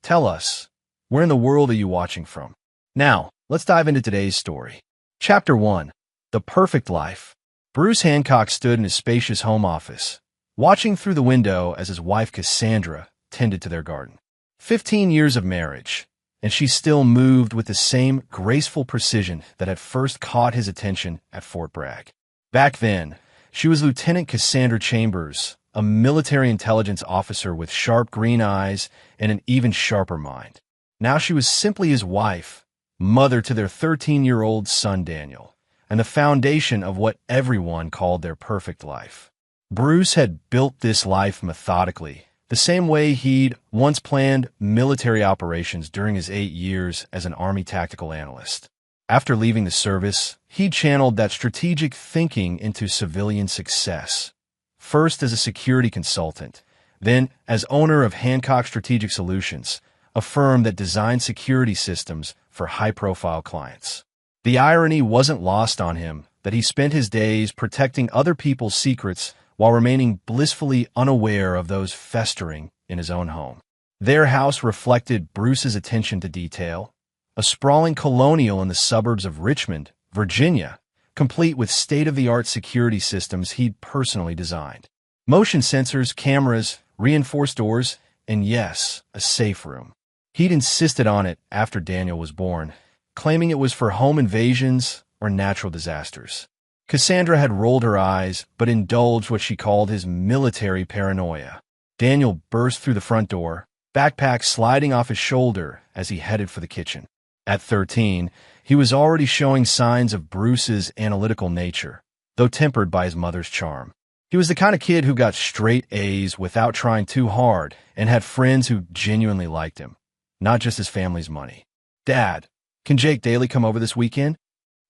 Tell us, where in the world are you watching from? Now, let's dive into today's story. Chapter 1. The Perfect Life. Bruce Hancock stood in his spacious home office, watching through the window as his wife Cassandra tended to their garden. 15 years of marriage, and she still moved with the same graceful precision that had first caught his attention at Fort Bragg. Back then, she was Lieutenant Cassandra Chambers, a military intelligence officer with sharp green eyes and an even sharper mind. Now she was simply his wife, mother to their 13-year-old son Daniel, and the foundation of what everyone called their perfect life. Bruce had built this life methodically, the same way he'd once planned military operations during his 8 years as an Army tactical analyst. After leaving the service, he channeled that strategic thinking into civilian success, first as a security consultant, then as owner of Hancock Strategic Solutions, a firm that designed security systems for high-profile clients. The irony wasn't lost on him that he spent his days protecting other people's secrets while remaining blissfully unaware of those festering in his own home. Their house reflected Bruce's attention to detail, a sprawling colonial in the suburbs of Richmond, Virginia, complete with state-of-the-art security systems he'd personally designed. Motion sensors, cameras, reinforced doors, and yes, a safe room. He'd insisted on it after Daniel was born, claiming it was for home invasions or natural disasters. Cassandra had rolled her eyes, but indulged what she called his military paranoia. Daniel burst through the front door, backpack sliding off his shoulder as he headed for the kitchen. At 13, he was already showing signs of Bruce's analytical nature, though tempered by his mother's charm. He was the kind of kid who got straight A's without trying too hard and had friends who genuinely liked him, not just his family's money. "Dad, can Jake Daly come over this weekend?"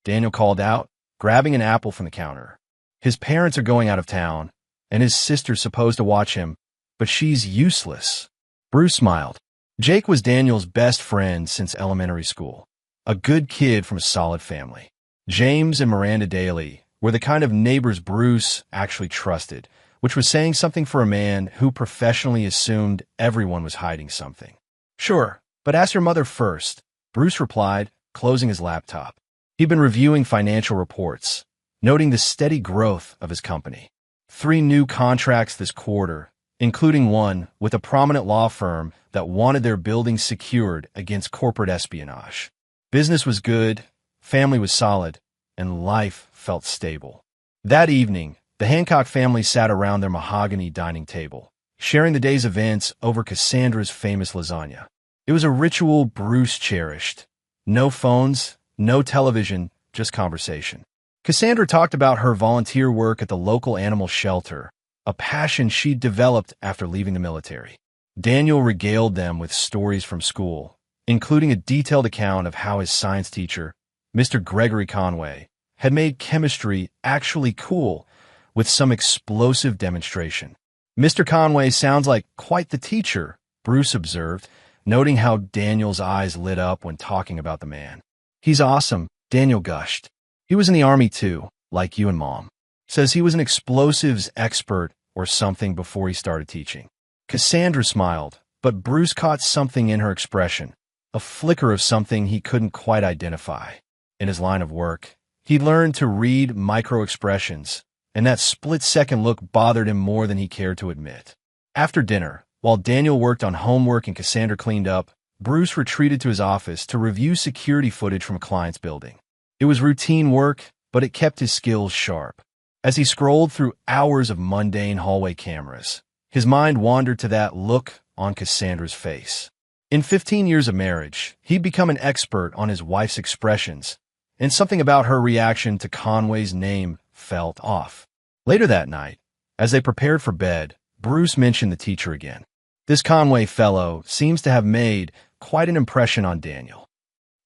Daniel called out, grabbing an apple from the counter. His parents are going out of town, and his sister's supposed to watch him, but she's useless. Bruce smiled. Jake was Daniel's best friend since elementary school, a good kid from a solid family. James and Miranda Daly were the kind of neighbors Bruce actually trusted, which was saying something for a man who professionally assumed everyone was hiding something. "Sure, but ask your mother first," Bruce replied, closing his laptop. He'd been reviewing financial reports, noting the steady growth of his company. 3 new contracts this quarter, including one with a prominent law firm that wanted their buildings secured against corporate espionage. Business was good, family was solid, and life felt stable. That evening, the Hancock family sat around their mahogany dining table, sharing the day's events over Cassandra's famous lasagna. It was a ritual Bruce cherished. No phones, no television, just conversation. Cassandra talked about her volunteer work at the local animal shelter, a passion she'd developed after leaving the military. Daniel regaled them with stories from school, including a detailed account of how his science teacher, Mr. Gregory Conway, had made chemistry actually cool with some explosive demonstration. "Mr. Conway sounds like quite the teacher," Bruce observed, noting how Daniel's eyes lit up when talking about the man. "He's awesome," Daniel gushed. "He was in the Army too, like you and Mom. Says he was an explosives expert or something before he started teaching." Cassandra smiled, but Bruce caught something in her expression, a flicker of something he couldn't quite identify. In his line of work, he learned to read micro-expressions, and that split-second look bothered him more than he cared to admit. After dinner, while Daniel worked on homework and Cassandra cleaned up, Bruce retreated to his office to review security footage from a client's building. It was routine work, but it kept his skills sharp. As he scrolled through hours of mundane hallway cameras, his mind wandered to that look on Cassandra's face. In 15 years of marriage, he'd become an expert on his wife's expressions, and something about her reaction to Conway's name felt off. Later that night, as they prepared for bed, Bruce mentioned the teacher again. "This Conway fellow seems to have made quite an impression on Daniel."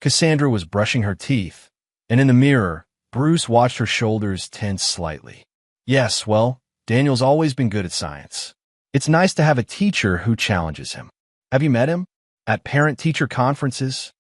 Cassandra was brushing her teeth, and in the mirror, Bruce watched her shoulders tense slightly. "Yes, well, Daniel's always been good at science. It's nice to have a teacher who challenges him. Have you met him? At parent-teacher conferences?"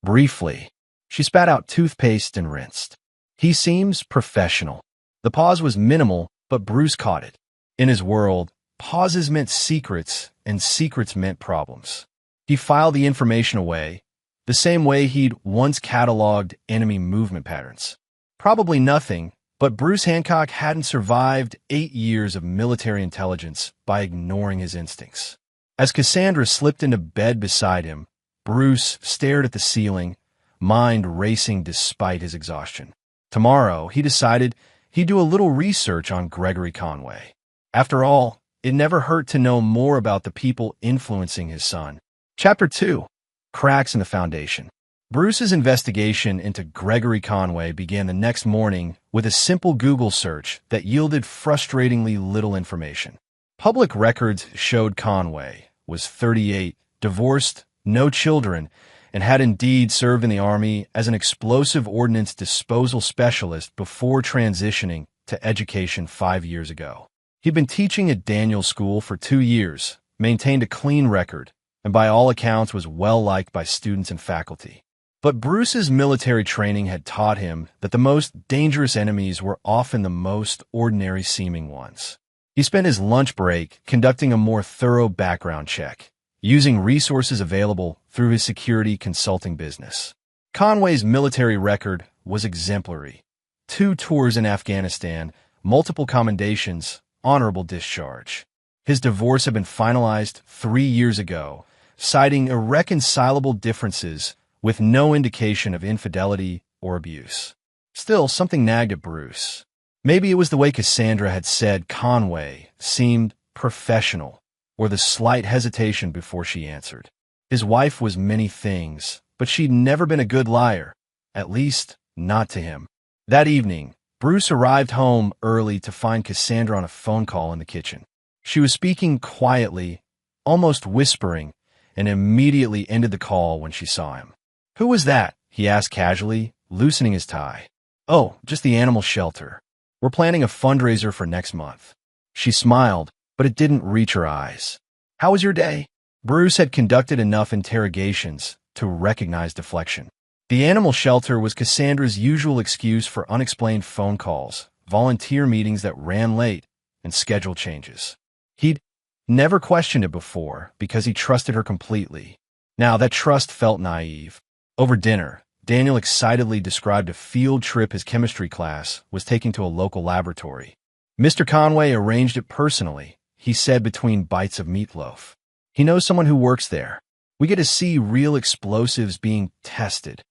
Briefly, she spat out toothpaste and rinsed. "He seems professional." The pause was minimal, but Bruce caught it. In his world, pauses meant secrets, and secrets meant problems. He filed the information away, the same way he'd once cataloged enemy movement patterns. Probably nothing, but Bruce Hancock hadn't survived 8 years of military intelligence by ignoring his instincts. As Cassandra slipped into bed beside him, Bruce stared at the ceiling, mind racing despite his exhaustion. Tomorrow, he decided he'd do a little research on Gregory Conway. After all, it never hurt to know more about the people influencing his son. Chapter 2. Cracks in the Foundation. Bruce's investigation into Gregory Conway began the next morning with a simple Google search that yielded frustratingly little information. Public records showed Conway was 38, divorced, no children, and had indeed served in the Army as an explosive ordnance disposal specialist before transitioning to education 5 years ago. He'd been teaching at Daniel School for 2 years, maintained a clean record, and by all accounts was well-liked by students and faculty. But Bruce's military training had taught him that the most dangerous enemies were often the most ordinary-seeming ones. He spent his lunch break conducting a more thorough background check, using resources available through his security consulting business. Conway's military record was exemplary. 2 tours in Afghanistan, multiple commendations, honorable discharge. His divorce had been finalized 3 years ago, citing irreconcilable differences with no indication of infidelity or abuse. Still, something nagged at Bruce. Maybe it was the way Cassandra had said Conway seemed professional, or the slight hesitation before she answered. His wife was many things, but she'd never been a good liar, at least not to him. That evening, Bruce arrived home early to find Cassandra on a phone call in the kitchen. She was speaking quietly, almost whispering, and immediately ended the call when she saw him. "Who was that?" he asked casually, loosening his tie. "Oh, just the animal shelter. We're planning a fundraiser for next month." She smiled, but it didn't reach her eyes. "How was your day?" Bruce had conducted enough interrogations to recognize deflection. The animal shelter was Cassandra's usual excuse for unexplained phone calls, volunteer meetings that ran late, and schedule changes. He'd never questioned it before because he trusted her completely. Now that trust felt naive. Over dinner, Daniel excitedly described a field trip his chemistry class was taking to a local laboratory. "Mr. Conway arranged it personally," he said between bites of meatloaf. "He knows someone who works there. We get to see real explosives being tested."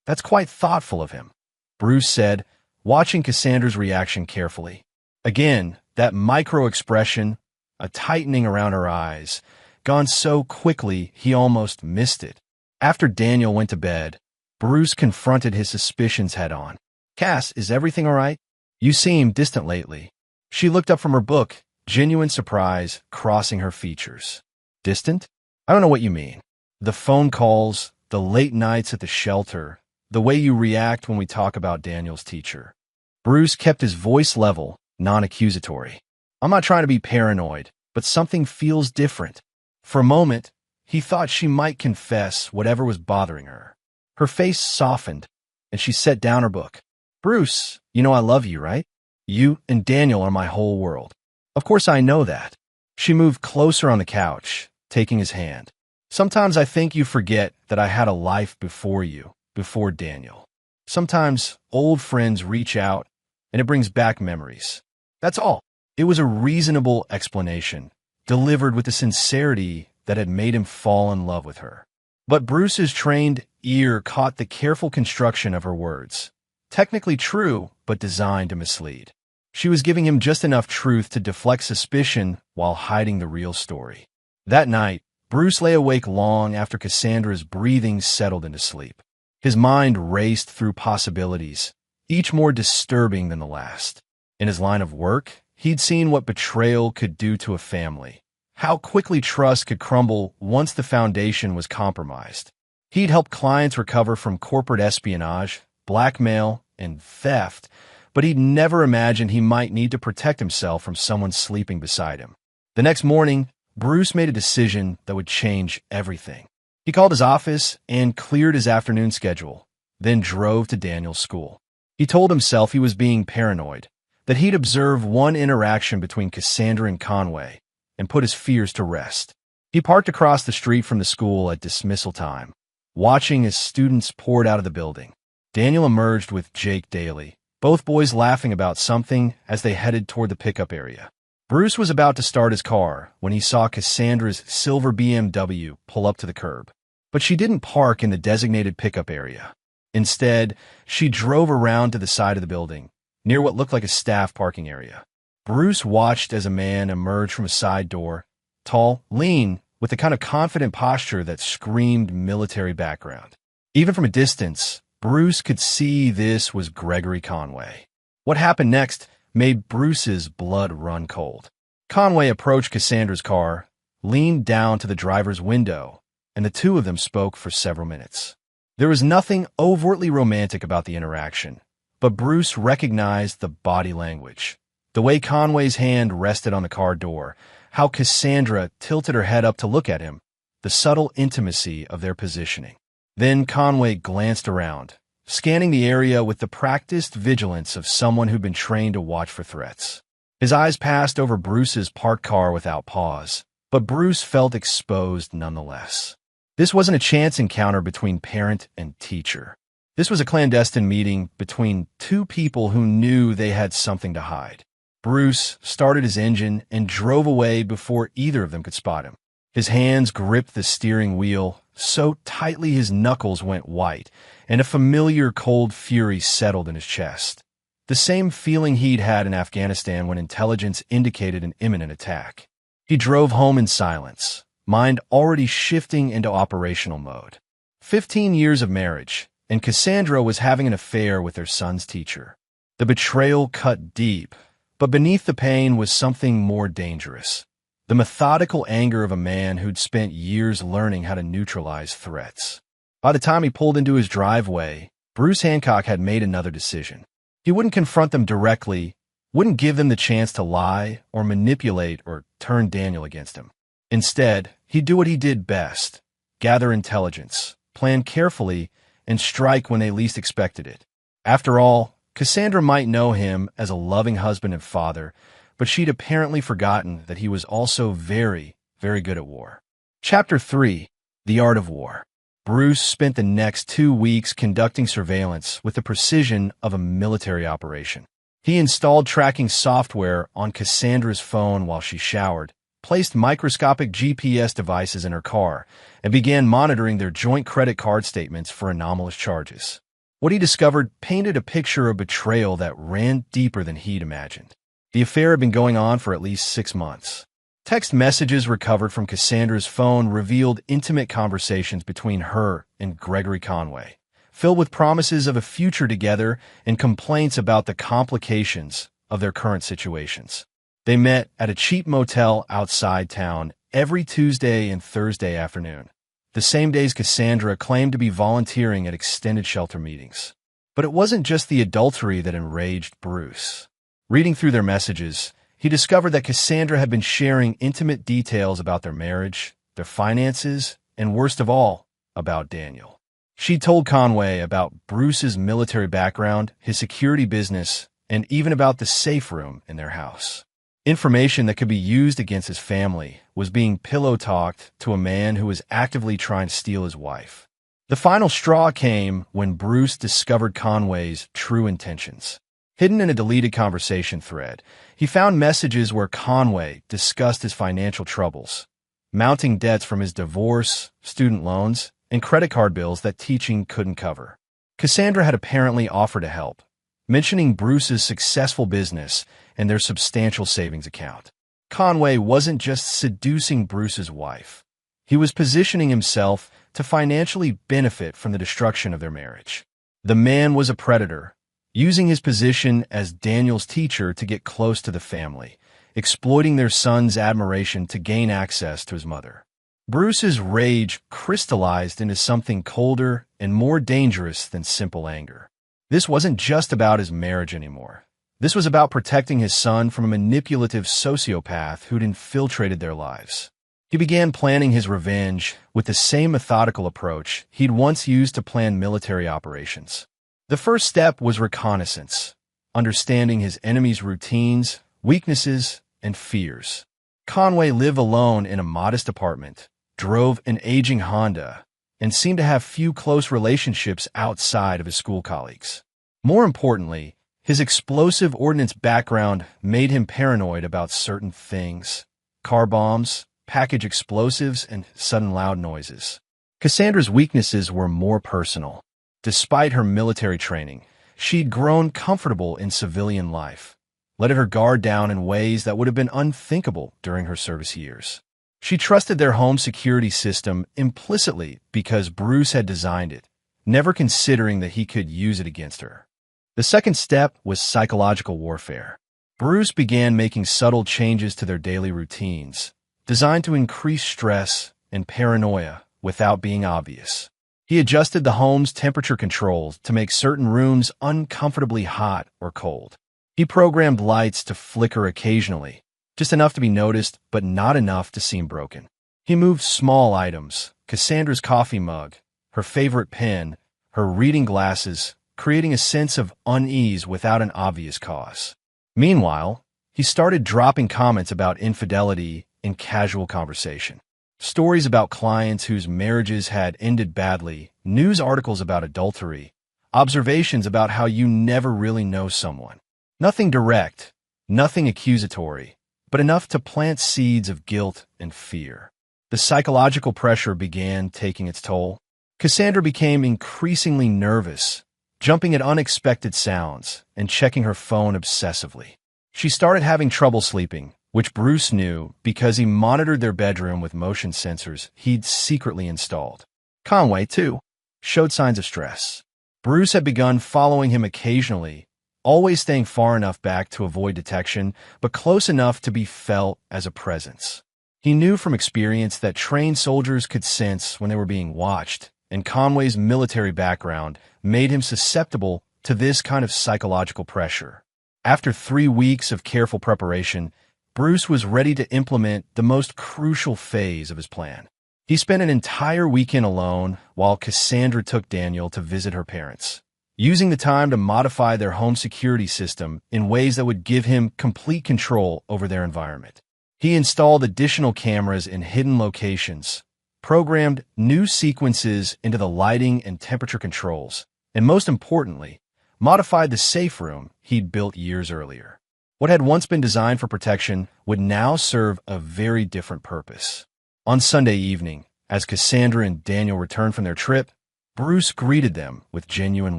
"That's quite thoughtful of him," Bruce said, watching Cassandra's reaction carefully. Again, that micro-expression, a tightening around her eyes, gone so quickly he almost missed it. After Daniel went to bed, Bruce confronted his suspicions head-on. "Cass, is everything all right? You seem distant lately." She looked up from her book, genuine surprise crossing her features. "Distant? I don't know what you mean." "The phone calls, the late nights at the shelter, the way you react when we talk about Daniel's teacher." Bruce kept his voice level, non-accusatory. "I'm not trying to be paranoid, but something feels different." For a moment, he thought she might confess whatever was bothering her. Her face softened, and she set down her book. "Bruce, you know I love you, right? You and Daniel are my whole world." "Of course I know that." She moved closer on the couch, taking his hand. "Sometimes I think you forget that I had a life before you, before Daniel. Sometimes old friends reach out, and it brings back memories. That's all." It was a reasonable explanation, delivered with the sincerity that had made him fall in love with her. But Bruce's trained ear caught the careful construction of her words. Technically true, but designed to mislead. She was giving him just enough truth to deflect suspicion while hiding the real story. That night, Bruce lay awake long after Cassandra's breathing settled into sleep. His mind raced through possibilities, each more disturbing than the last. In his line of work, he'd seen what betrayal could do to a family, how quickly trust could crumble once the foundation was compromised. He'd helped clients recover from corporate espionage, blackmail, and theft, but he'd never imagined he might need to protect himself from someone sleeping beside him. The next morning, Bruce made a decision that would change everything. He called his office and cleared his afternoon schedule, then drove to Daniel's school. He told himself he was being paranoid, that he'd observed one interaction between Cassandra and Conway, and put his fears to rest. He parked across the street from the school at dismissal time, watching as students poured out of the building. Daniel emerged with Jake Daly, both boys laughing about something as they headed toward the pickup area. Bruce was about to start his car when he saw Cassandra's silver BMW pull up to the curb. But she didn't park in the designated pickup area. Instead, she drove around to the side of the building, near what looked like a staff parking area. Bruce watched as a man emerged from a side door, tall, lean, with the kind of confident posture that screamed military background. Even from a distance, Bruce could see this was Gregory Conway. What happened next made Bruce's blood run cold. Conway approached Cassandra's car, leaned down to the driver's window, and the two of them spoke for several minutes. There was nothing overtly romantic about the interaction, but Bruce recognized the body language. The way Conway's hand rested on the car door, how Cassandra tilted her head up to look at him, the subtle intimacy of their positioning. Then Conway glanced around, scanning the area with the practiced vigilance of someone who'd been trained to watch for threats. His eyes passed over Bruce's parked car without pause, but Bruce felt exposed nonetheless. This wasn't a chance encounter between parent and teacher. This was a clandestine meeting between two people who knew they had something to hide. Bruce started his engine and drove away before either of them could spot him. His hands gripped the steering wheel so tightly his knuckles went white, and a familiar cold fury settled in his chest. The same feeling he'd had in Afghanistan when intelligence indicated an imminent attack. He drove home in silence, mind already shifting into operational mode. 15 years of marriage, and Cassandra was having an affair with their son's teacher. The betrayal cut deep, but beneath the pain was something more dangerous. The methodical anger of a man who'd spent years learning how to neutralize threats. By the time he pulled into his driveway, Bruce Hancock had made another decision. He wouldn't confront them directly, wouldn't give them the chance to lie or manipulate or turn Daniel against him. Instead, he'd do what he did best: gather intelligence, plan carefully, and strike when they least expected it. After all, Cassandra might know him as a loving husband and father, but she'd apparently forgotten that he was also very, very good at war. Chapter 3: The Art of War. Bruce spent the next 2 weeks conducting surveillance with the precision of a military operation. He installed tracking software on Cassandra's phone while she showered, placed microscopic GPS devices in her car, and began monitoring their joint credit card statements for anomalous charges. What he discovered painted a picture of betrayal that ran deeper than he'd imagined. The affair had been going on for at least 6 months. Text messages recovered from Cassandra's phone revealed intimate conversations between her and Gregory Conway, filled with promises of a future together and complaints about the complications of their current situations. They met at a cheap motel outside town every Tuesday and Thursday afternoon, the same days Cassandra claimed to be volunteering at extended shelter meetings. But it wasn't just the adultery that enraged Bruce. Reading through their messages, he discovered that Cassandra had been sharing intimate details about their marriage, their finances, and worst of all, about Daniel. She told Conway about Bruce's military background, his security business, and even about the safe room in their house. Information that could be used against his family was being pillow-talked to a man who was actively trying to steal his wife. The final straw came when Bruce discovered Conway's true intentions. Hidden in a deleted conversation thread, he found messages where Conway discussed his financial troubles, mounting debts from his divorce, student loans, and credit card bills that teaching couldn't cover. Cassandra had apparently offered to help, mentioning Bruce's successful business and their substantial savings account. Conway wasn't just seducing Bruce's wife. He was positioning himself to financially benefit from the destruction of their marriage. The man was a predator, using his position as Daniel's teacher to get close to the family, exploiting their son's admiration to gain access to his mother. Bruce's rage crystallized into something colder and more dangerous than simple anger. This wasn't just about his marriage anymore. This was about protecting his son from a manipulative sociopath who'd infiltrated their lives. He began planning his revenge with the same methodical approach he'd once used to plan military operations. The first step was reconnaissance, understanding his enemy's routines, weaknesses, and fears. Conway lived alone in a modest apartment, drove an aging Honda, and seemed to have few close relationships outside of his school colleagues. More importantly, his explosive ordnance background made him paranoid about certain things: car bombs, package explosives, and sudden loud noises. Cassandra's weaknesses were more personal. Despite her military training, she'd grown comfortable in civilian life, letting her guard down in ways that would have been unthinkable during her service years. She trusted their home security system implicitly because Bruce had designed it, never considering that he could use it against her. The second step was psychological warfare. Bruce began making subtle changes to their daily routines, designed to increase stress and paranoia without being obvious. He adjusted the home's temperature controls to make certain rooms uncomfortably hot or cold. He programmed lights to flicker occasionally, just enough to be noticed but not enough to seem broken. He moved small items: Cassandra's coffee mug, her favorite pen, her reading glasses, creating a sense of unease without an obvious cause. Meanwhile, he started dropping comments about infidelity in casual conversation. Stories about clients whose marriages had ended badly, news articles about adultery, observations about how you never really know someone. Nothing direct, nothing accusatory, but enough to plant seeds of guilt and fear. The psychological pressure began taking its toll. Cassandra became increasingly nervous, jumping at unexpected sounds and checking her phone obsessively. She started having trouble sleeping, which Bruce knew because he monitored their bedroom with motion sensors he'd secretly installed. Conway, too, showed signs of stress. Bruce had begun following him occasionally, always staying far enough back to avoid detection, but close enough to be felt as a presence. He knew from experience that trained soldiers could sense when they were being watched, and Conway's military background made him susceptible to this kind of psychological pressure. After 3 weeks of careful preparation, Bruce was ready to implement the most crucial phase of his plan. He spent an entire weekend alone while Cassandra took Daniel to visit her parents, using the time to modify their home security system in ways that would give him complete control over their environment. He installed additional cameras in hidden locations, programmed new sequences into the lighting and temperature controls, and most importantly, modified the safe room he'd built years earlier. What had once been designed for protection would now serve a very different purpose. On Sunday evening, as Cassandra and Daniel returned from their trip, Bruce greeted them with genuine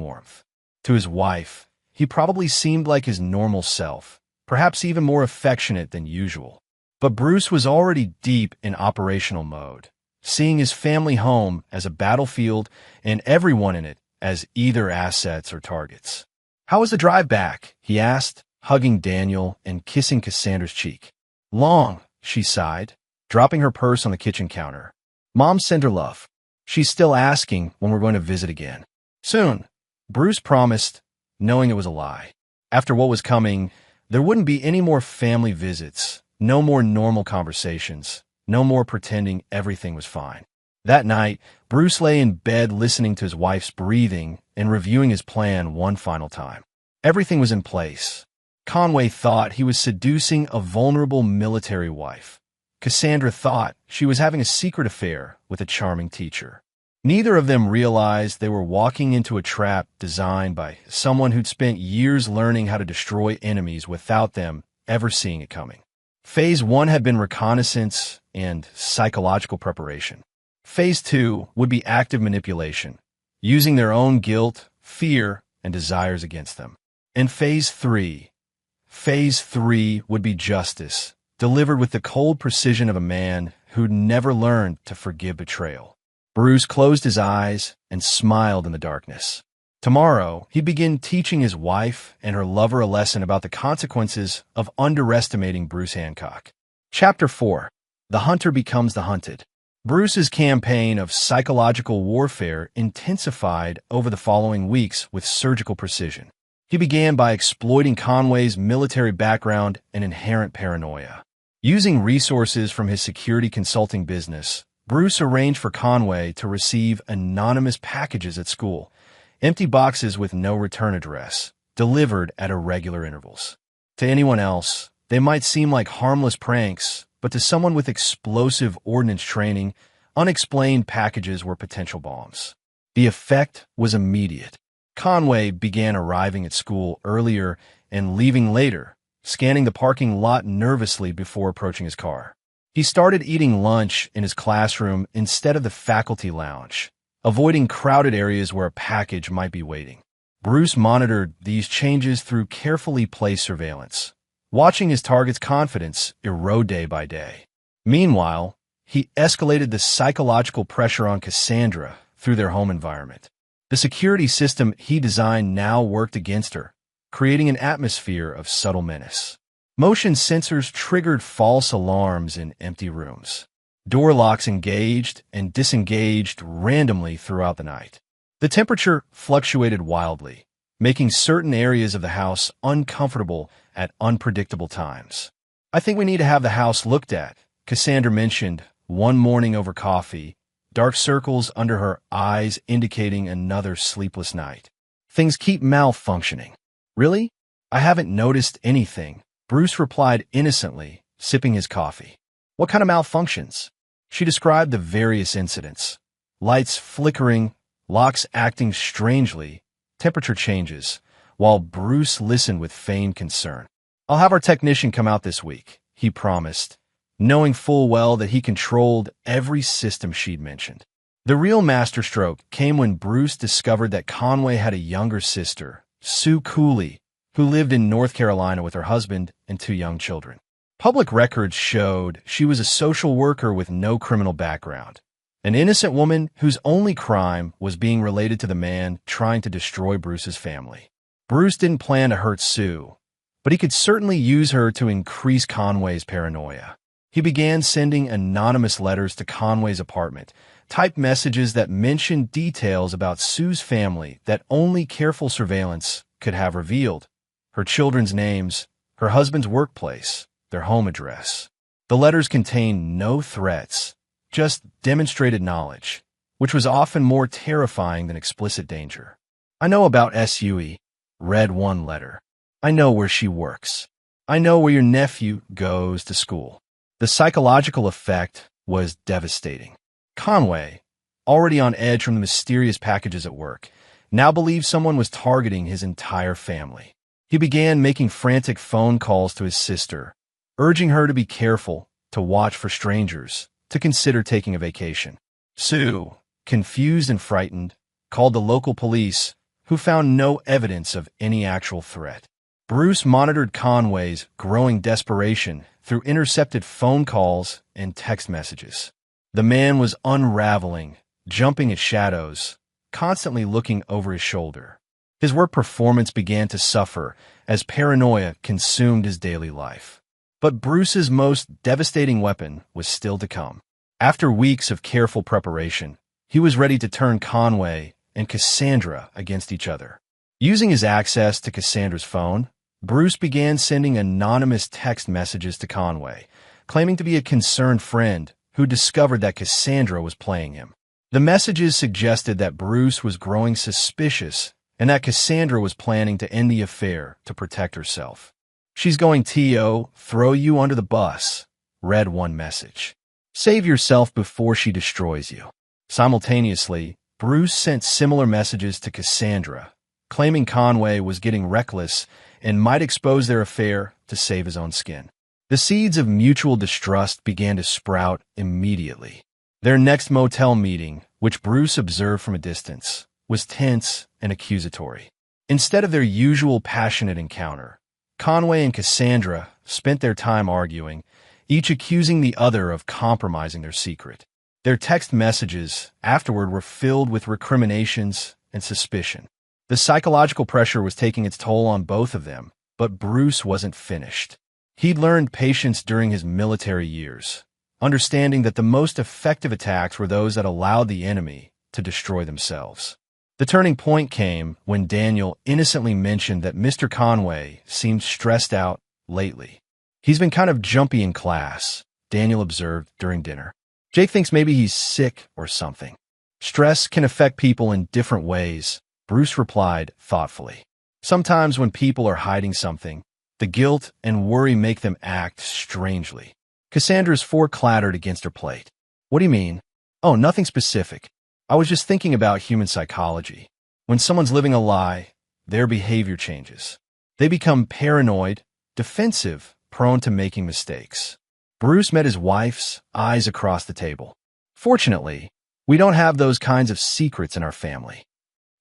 warmth. To his wife, he probably seemed like his normal self, perhaps even more affectionate than usual. But Bruce was already deep in operational mode, seeing his family home as a battlefield and everyone in it as either assets or targets. "How was the drive back?" he asked, hugging Daniel and kissing Cassandra's cheek. "Long," she sighed, dropping her purse on the kitchen counter. "Mom sent her love. She's still asking when we're going to visit again." "Soon," Bruce promised, knowing it was a lie. After what was coming, there wouldn't be any more family visits, no more normal conversations, no more pretending everything was fine. That night, Bruce lay in bed listening to his wife's breathing and reviewing his plan one final time. Everything was in place. Conway thought he was seducing a vulnerable military wife. Cassandra thought she was having a secret affair with a charming teacher. Neither of them realized they were walking into a trap designed by someone who'd spent years learning how to destroy enemies without them ever seeing it coming. Phase 1 had been reconnaissance and psychological preparation. Phase 2 would be active manipulation, using their own guilt, fear, and desires against them. And Phase 3 would be justice, delivered with the cold precision of a man who'd never learned to forgive betrayal. Bruce closed his eyes and smiled in the darkness. Tomorrow, he'd begin teaching his wife and her lover a lesson about the consequences of underestimating Bruce Hancock. Chapter 4. The Hunter Becomes the Hunted. Bruce's campaign of psychological warfare intensified over the following weeks with surgical precision. He began by exploiting Conway's military background and inherent paranoia. Using resources from his security consulting business, Bruce arranged for Conway to receive anonymous packages at school, empty boxes with no return address, delivered at irregular intervals. To anyone else, they might seem like harmless pranks, but to someone with explosive ordnance training, unexplained packages were potential bombs. The effect was immediate. Conway began arriving at school earlier and leaving later, scanning the parking lot nervously before approaching his car. He started eating lunch in his classroom instead of the faculty lounge, avoiding crowded areas where a package might be waiting. Bruce monitored these changes through carefully placed surveillance, watching his target's confidence erode day by day. Meanwhile, he escalated the psychological pressure on Cassandra through their home environment. The security system he designed now worked against her, creating an atmosphere of subtle menace. Motion sensors triggered false alarms in empty rooms. Door locks engaged and disengaged randomly throughout the night. The temperature fluctuated wildly, making certain areas of the house uncomfortable at unpredictable times. "I think we need to have the house looked at," Cassandra mentioned one morning over coffee, dark circles under her eyes indicating another sleepless night. "Things keep malfunctioning." "Really? I haven't noticed anything," Bruce replied innocently, sipping his coffee. "What kind of malfunctions?" She described the various incidents. Lights flickering, locks acting strangely, temperature changes, while Bruce listened with feigned concern. "I'll have our technician come out this week," he promised, knowing full well that he controlled every system she'd mentioned. The real masterstroke came when Bruce discovered that Conway had a younger sister, Sue Cooley, who lived in North Carolina with her husband and 2 young children. Public records showed she was a social worker with no criminal background, an innocent woman whose only crime was being related to the man trying to destroy Bruce's family. Bruce didn't plan to hurt Sue, but he could certainly use her to increase Conway's paranoia. He began sending anonymous letters to Conway's apartment, typed messages that mentioned details about Sue's family that only careful surveillance could have revealed: her children's names, her husband's workplace, their home address. The letters contained no threats, just demonstrated knowledge, which was often more terrifying than explicit danger. "I know about Sue," read one letter. "I know where she works. I know where your nephew goes to school." The psychological effect was devastating. Conway, already on edge from the mysterious packages at work, now believed someone was targeting his entire family. He began making frantic phone calls to his sister, urging her to be careful, to watch for strangers, to consider taking a vacation. Sue, confused and frightened, called the local police, who found no evidence of any actual threat. Bruce monitored Conway's growing desperation through intercepted phone calls and text messages. The man was unraveling, jumping at shadows, constantly looking over his shoulder. His work performance began to suffer as paranoia consumed his daily life. But Bruce's most devastating weapon was still to come. After weeks of careful preparation, he was ready to turn Conway and Cassandra against each other. Using his access to Cassandra's phone, Bruce began sending anonymous text messages to Conway, claiming to be a concerned friend who discovered that Cassandra was playing him. The messages suggested that Bruce was growing suspicious and that Cassandra was planning to end the affair to protect herself. "She's going to throw you under the bus," read one message. "Save yourself before she destroys you." Simultaneously, Bruce sent similar messages to Cassandra, claiming Conway was getting reckless and might expose their affair to save his own skin. The seeds of mutual distrust began to sprout immediately. Their next motel meeting, which Bruce observed from a distance, was tense and accusatory. Instead of their usual passionate encounter, Conway and Cassandra spent their time arguing, each accusing the other of compromising their secret. Their text messages afterward were filled with recriminations and suspicion. The psychological pressure was taking its toll on both of them, but Bruce wasn't finished. He'd learned patience during his military years, understanding that the most effective attacks were those that allowed the enemy to destroy themselves. The turning point came when Daniel innocently mentioned that Mr. Conway seemed stressed out lately. "He's been kind of jumpy in class," Daniel observed during dinner. "Jake thinks maybe he's sick or something." "Stress can affect people in different ways," Bruce replied thoughtfully. "Sometimes when people are hiding something, the guilt and worry make them act strangely." Cassandra's fork clattered against her plate. What do you mean? Oh, nothing specific. I was just thinking about human psychology. When someone's living a lie, their behavior changes. They become paranoid, defensive, prone to making mistakes. Bruce met his wife's eyes across the table. Fortunately, we don't have those kinds of secrets in our family.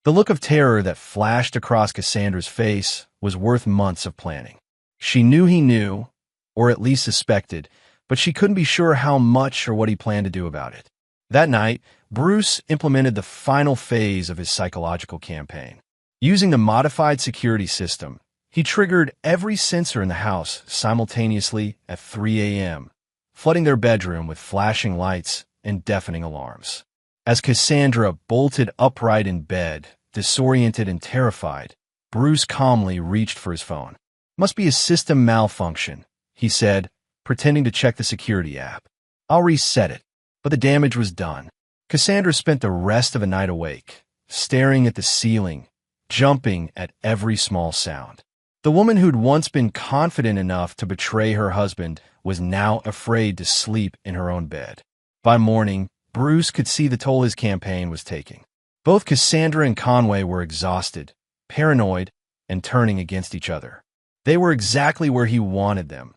The look of terror that flashed across Cassandra's face was worth months of planning. She knew he knew, or at least suspected, but she couldn't be sure how much or what he planned to do about it. That night, Bruce implemented the final phase of his psychological campaign. Using the modified security system, he triggered every sensor in the house simultaneously at 3 a.m., flooding their bedroom with flashing lights and deafening alarms. As Cassandra bolted upright in bed, disoriented and terrified, Bruce calmly reached for his phone. "Must be a system malfunction," he said, pretending to check the security app. "I'll reset it." But the damage was done. Cassandra spent the rest of the night awake, staring at the ceiling, jumping at every small sound. The woman who'd once been confident enough to betray her husband was now afraid to sleep in her own bed. By morning, Bruce could see the toll his campaign was taking. Both Cassandra and Conway were exhausted, paranoid, and turning against each other. They were exactly where he wanted them,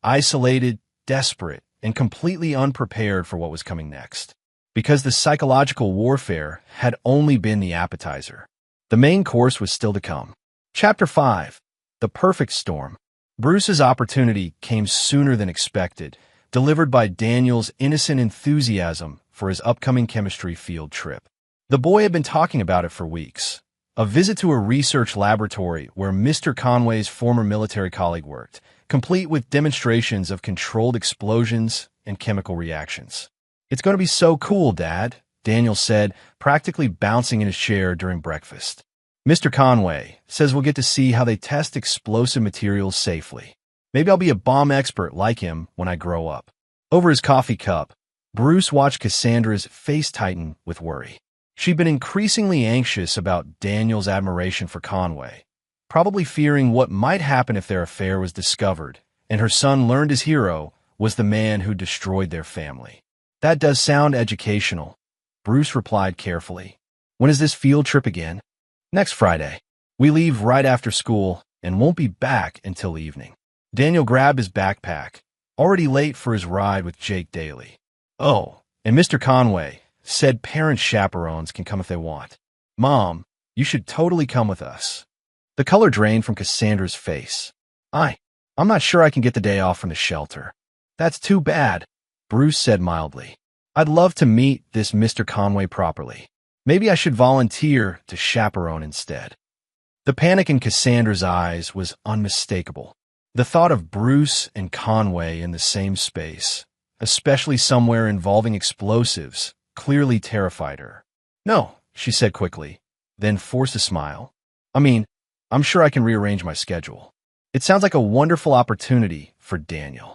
isolated, desperate, and completely unprepared for what was coming next. Because the psychological warfare had only been the appetizer. The main course was still to come. Chapter 5. The Perfect Storm. Bruce's opportunity came sooner than expected, delivered by Daniel's innocent enthusiasm for his upcoming chemistry field trip. The boy had been talking about it for weeks. A visit to a research laboratory where Mr. Conway's former military colleague worked, complete with demonstrations of controlled explosions and chemical reactions. "It's going to be so cool, Dad," Daniel said, practically bouncing in his chair during breakfast. "Mr. Conway says we'll get to see how they test explosive materials safely. Maybe I'll be a bomb expert like him when I grow up." Over his coffee cup, Bruce watched Cassandra's face tighten with worry. She'd been increasingly anxious about Daniel's admiration for Conway, probably fearing what might happen if their affair was discovered, and her son learned his hero was the man who destroyed their family. "That does sound educational," Bruce replied carefully. "When is this field trip again?" "Next Friday. We leave right after school and won't be back until evening." Daniel grabbed his backpack, already late for his ride with Jake Daly. "Oh, and Mr. Conway said parent chaperones can come if they want. Mom, you should totally come with us." The color drained from Cassandra's face. I'm not sure I can get the day off from the shelter." "That's too bad," Bruce said mildly. "I'd love to meet this Mr. Conway properly. Maybe I should volunteer to chaperone instead." The panic in Cassandra's eyes was unmistakable. The thought of Bruce and Conway in the same space, especially somewhere involving explosives, clearly terrified her. "No," she said quickly, then forced a smile. I'm sure I can rearrange my schedule." It sounds like a wonderful opportunity for Daniel.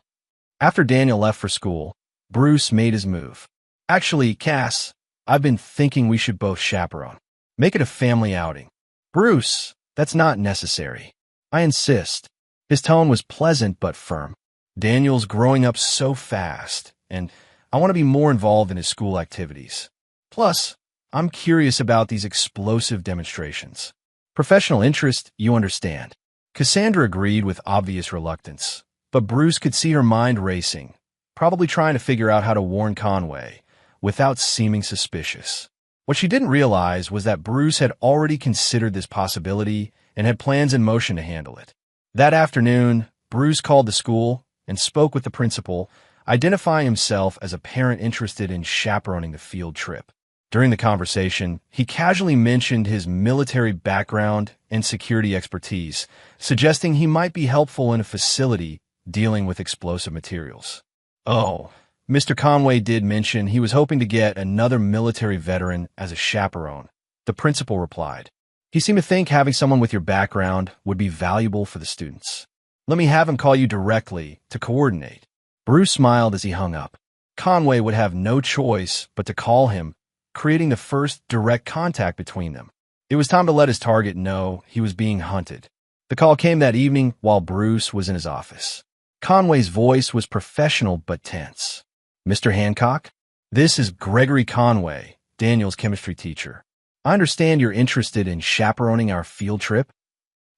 After Daniel left for school, Bruce made his move. "Actually, Cass, I've been thinking we should both chaperone. Make it a family outing." "Bruce, that's not necessary. I insist." His tone was pleasant but firm. "Daniel's growing up so fast, and I want to be more involved in his school activities. Plus, I'm curious about these explosive demonstrations." "Professional interest, you understand." Cassandra agreed with obvious reluctance, but Bruce could see her mind racing, probably trying to figure out how to warn Conway without seeming suspicious. What she didn't realize was that Bruce had already considered this possibility and had plans in motion to handle it. That afternoon, Bruce called the school and spoke with the principal, identifying himself as a parent interested in chaperoning the field trip. During the conversation, he casually mentioned his military background and security expertise, suggesting he might be helpful in a facility dealing with explosive materials. "Oh, Mr. Conway did mention he was hoping to get another military veteran as a chaperone," the principal replied. "He seemed to think having someone with your background would be valuable for the students. Let me have him call you directly to coordinate." Bruce smiled as he hung up. Conway would have no choice but to call him, creating the first direct contact between them. It was time to let his target know he was being hunted. The call came that evening while Bruce was in his office. Conway's voice was professional but tense. Mr. Hancock? This is Gregory Conway, Daniel's chemistry teacher. I understand you're interested in chaperoning our field trip?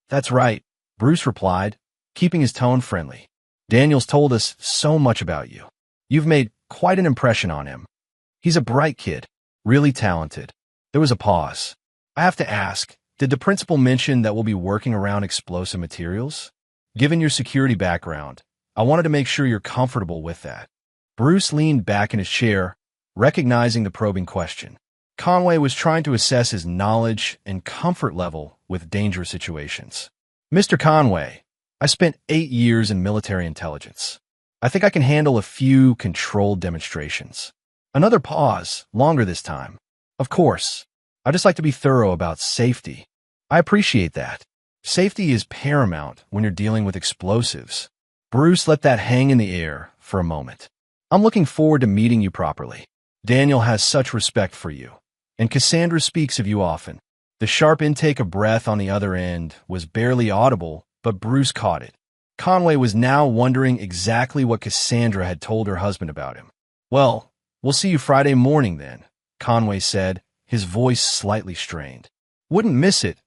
That's right, Bruce replied, keeping his tone friendly. Daniel's told us so much about you. You've made quite an impression on him. He's a bright kid, really talented. There was a pause. I have to ask, did the principal mention that we'll be working around explosive materials? Given your security background, I wanted to make sure you're comfortable with that. Bruce leaned back in his chair, recognizing the probing question. Conway was trying to assess his knowledge and comfort level with dangerous situations. Mr. Conway, I spent 8 years in military intelligence. I think I can handle a few controlled demonstrations. Another pause, longer this time. Of course, I just like to be thorough about safety. I appreciate that. Safety is paramount when you're dealing with explosives. Bruce let that hang in the air for a moment. I'm looking forward to meeting you properly. Daniel has such respect for you, and Cassandra speaks of you often. The sharp intake of breath on the other end was barely audible, but Bruce caught it. Conway was now wondering exactly what Cassandra had told her husband about him. Well, we'll see you Friday morning then, Conway said, his voice slightly strained. Wouldn't miss it,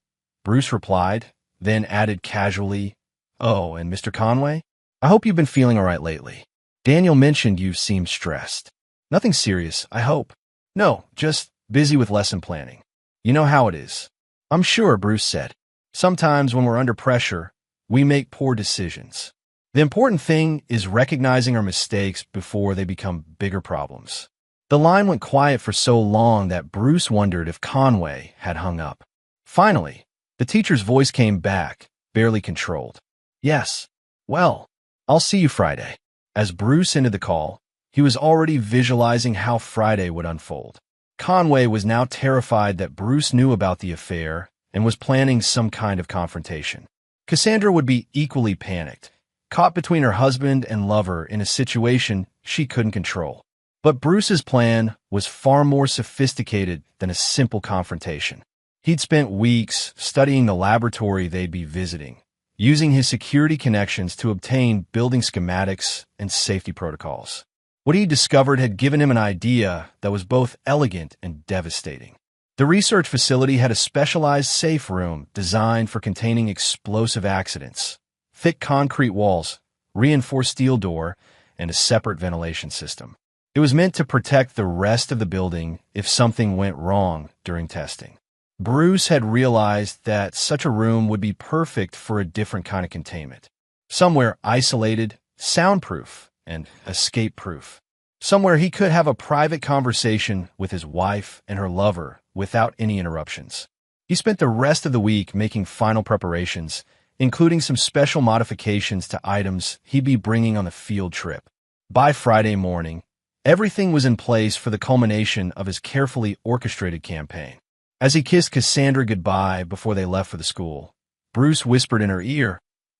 Bruce replied, then added casually, Oh, and Mr. Conway? I hope you've been feeling all right lately. Daniel mentioned you seemed stressed. Nothing serious, I hope. No, just busy with lesson planning. You know how it is. I'm sure, Bruce said. Sometimes when we're under pressure, we make poor decisions. The important thing is recognizing our mistakes before they become bigger problems. The line went quiet for so long that Bruce wondered if Conway had hung up. Finally, the teacher's voice came back, barely controlled. Yes, well, I'll see you Friday. As Bruce ended the call, he was already visualizing how Friday would unfold. Conway was now terrified that Bruce knew about the affair and was planning some kind of confrontation. Cassandra would be equally panicked, caught between her husband and lover in a situation she couldn't control. But Bruce's plan was far more sophisticated than a simple confrontation. He'd spent weeks studying the laboratory they'd be visiting, using his security connections to obtain building schematics and safety protocols. What he discovered had given him an idea that was both elegant and devastating. The research facility had a specialized safe room designed for containing explosive accidents, thick concrete walls, reinforced steel door, and a separate ventilation system. It was meant to protect the rest of the building if something went wrong during testing. Bruce had realized that such a room would be perfect for a different kind of containment. Somewhere isolated, soundproof, and escape-proof. Somewhere he could have a private conversation with his wife and her lover without any interruptions. He spent the rest of the week making final preparations, including some special modifications to items he'd be bringing on the field trip. By Friday morning, everything was in place for the culmination of his carefully orchestrated campaign. As he kissed Cassandra goodbye before they left for the school, Bruce whispered in her ear,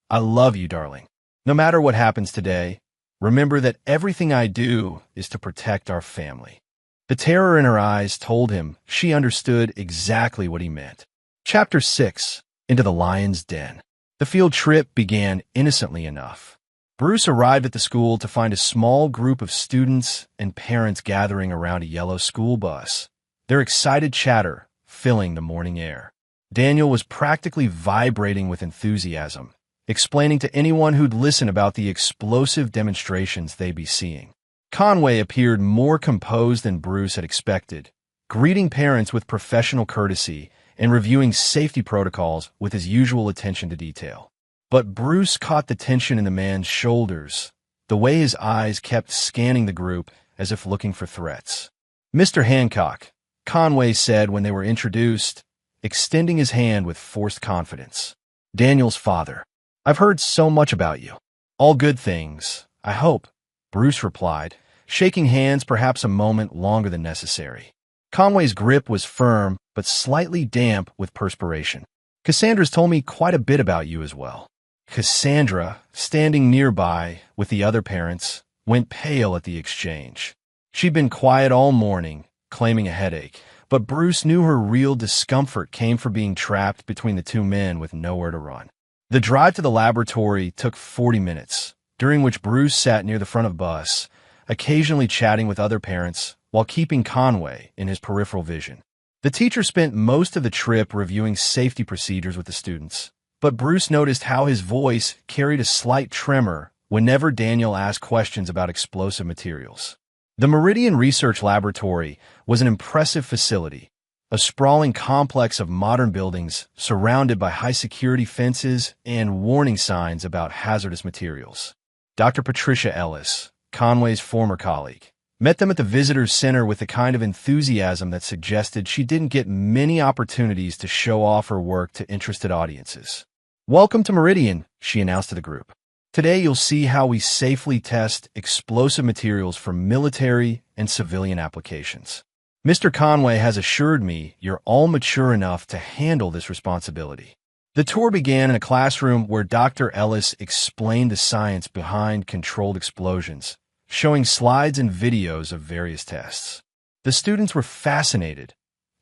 I love you, darling. No matter what happens today, remember that everything I do is to protect our family. The terror in her eyes told him she understood exactly what he meant. Chapter 6. Into the Lion's Den. The field trip began innocently enough. Bruce arrived at the school to find a small group of students and parents gathering around a yellow school bus, their excited chatter filling the morning air. Daniel was practically vibrating with enthusiasm, explaining to anyone who'd listen about the explosive demonstrations they'd be seeing. Conway appeared more composed than Bruce had expected, greeting parents with professional courtesy and reviewing safety protocols with his usual attention to detail. But Bruce caught the tension in the man's shoulders, the way his eyes kept scanning the group as if looking for threats. Mr. Hancock, Conway said when they were introduced, extending his hand with forced confidence. Daniel's father. I've heard so much about you. All good things, I hope, Bruce replied, shaking hands perhaps a moment longer than necessary. Conway's grip was firm, but slightly damp with perspiration. Cassandra's told me quite a bit about you as well. Cassandra, standing nearby with the other parents, went pale at the exchange. She'd been quiet all morning, claiming a headache, but Bruce knew her real discomfort came from being trapped between the two men with nowhere to run. The drive to the laboratory took 40 minutes, during which Bruce sat near the front of the bus, occasionally chatting with other parents while keeping Conway in his peripheral vision. The teacher spent most of the trip reviewing safety procedures with the students, but Bruce noticed how his voice carried a slight tremor whenever Daniel asked questions about explosive materials. The Meridian Research Laboratory was an impressive facility, a sprawling complex of modern buildings surrounded by high-security fences and warning signs about hazardous materials. Dr. Patricia Ellis, Conway's former colleague, met them at the Visitors Center with the kind of enthusiasm that suggested she didn't get many opportunities to show off her work to interested audiences. "Welcome to Meridian," she announced to the group. "Today you'll see how we safely test explosive materials for military and civilian applications. Mr. Conway has assured me you're all mature enough to handle this responsibility." The tour began in a classroom where Dr. Ellis explained the science behind controlled explosions, showing slides and videos of various tests. The students were fascinated,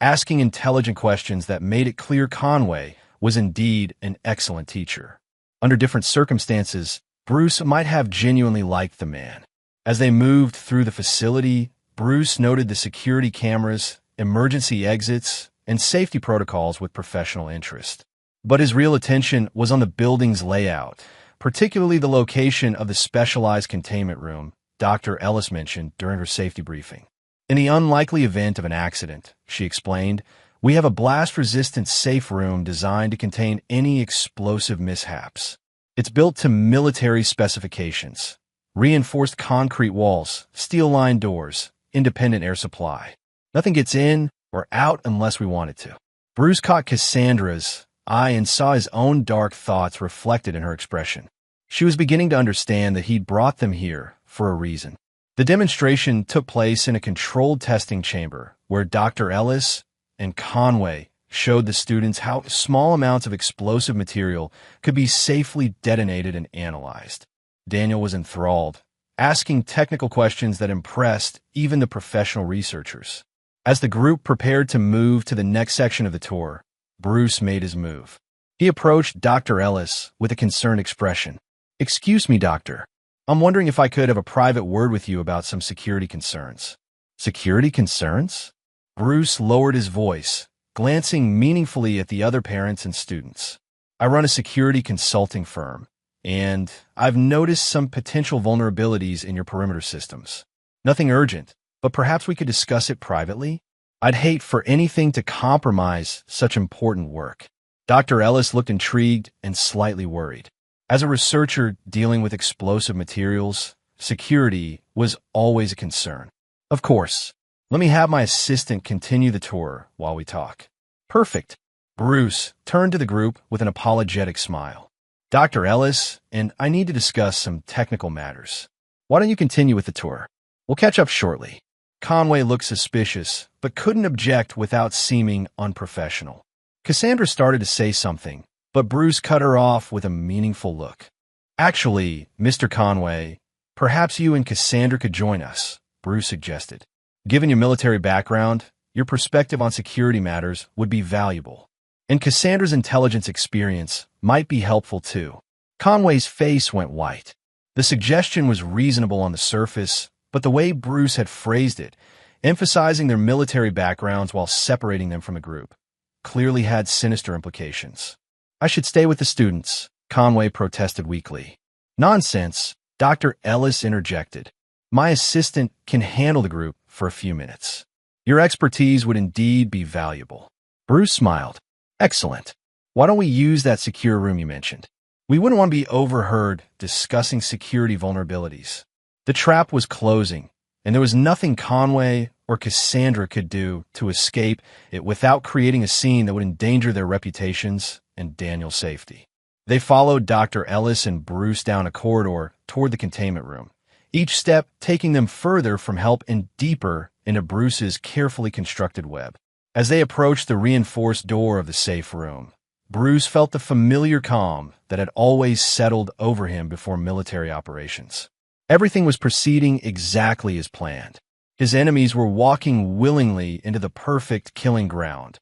asking intelligent questions that made it clear Conway was indeed an excellent teacher. Under different circumstances, Bruce might have genuinely liked the man. As they moved through the facility, Bruce noted the security cameras, emergency exits, and safety protocols with professional interest. But his real attention was on the building's layout, particularly the location of the specialized containment room Dr. Ellis mentioned during her safety briefing. "In the unlikely event of an accident," she explained, "we have a blast-resistant safe room designed to contain any explosive mishaps. It's built to military specifications. Reinforced concrete walls, steel-lined doors, independent air supply. Nothing gets in or out unless we want it to." Bruce caught Cassandra's eye and saw his own dark thoughts reflected in her expression. She was beginning to understand that he'd brought them here for a reason. The demonstration took place in a controlled testing chamber where Dr. Ellis and Conway showed the students how small amounts of explosive material could be safely detonated and analyzed. Daniel was enthralled, asking technical questions that impressed even the professional researchers. As the group prepared to move to the next section of the tour, Bruce made his move. He approached Dr. Ellis with a concerned expression. "Excuse me, doctor. I'm wondering if I could have a private word with you about some security concerns." "Security concerns?" Bruce lowered his voice, glancing meaningfully at the other parents and students. "I run a security consulting firm, and I've noticed some potential vulnerabilities in your perimeter systems. Nothing urgent, but perhaps we could discuss it privately? I'd hate for anything to compromise such important work." Dr. Ellis looked intrigued and slightly worried. As a researcher dealing with explosive materials, security was always a concern. "Of course. Let me have my assistant continue the tour while we talk." "Perfect." Bruce turned to the group with an apologetic smile. "Dr. Ellis and I need to discuss some technical matters. Why don't you continue with the tour? We'll catch up shortly." Conway looked suspicious, but couldn't object without seeming unprofessional. Cassandra started to say something, but Bruce cut her off with a meaningful look. "Actually, Mr. Conway, perhaps you and Cassandra could join us," Bruce suggested. "Given your military background, your perspective on security matters would be valuable. And Cassandra's intelligence experience might be helpful too." Conway's face went white. The suggestion was reasonable on the surface, but the way Bruce had phrased it, emphasizing their military backgrounds while separating them from the group, clearly had sinister implications. "I should stay with the students," Conway protested weakly. "Nonsense," Dr. Ellis interjected. "My assistant can handle the group for a few minutes. Your expertise would indeed be valuable." Bruce smiled. "Excellent. Why don't we use that secure room you mentioned? We wouldn't want to be overheard discussing security vulnerabilities." The trap was closing, and there was nothing Conway or Cassandra could do to escape it without creating a scene that would endanger their reputations and Daniel's safety. They followed Dr. Ellis and Bruce down a corridor toward the containment room, each step taking them further from help and deeper into Bruce's carefully constructed web. As they approached the reinforced door of the safe room, Bruce felt the familiar calm that had always settled over him before military operations. Everything was proceeding exactly as planned. His enemies were walking willingly into the perfect killing ground,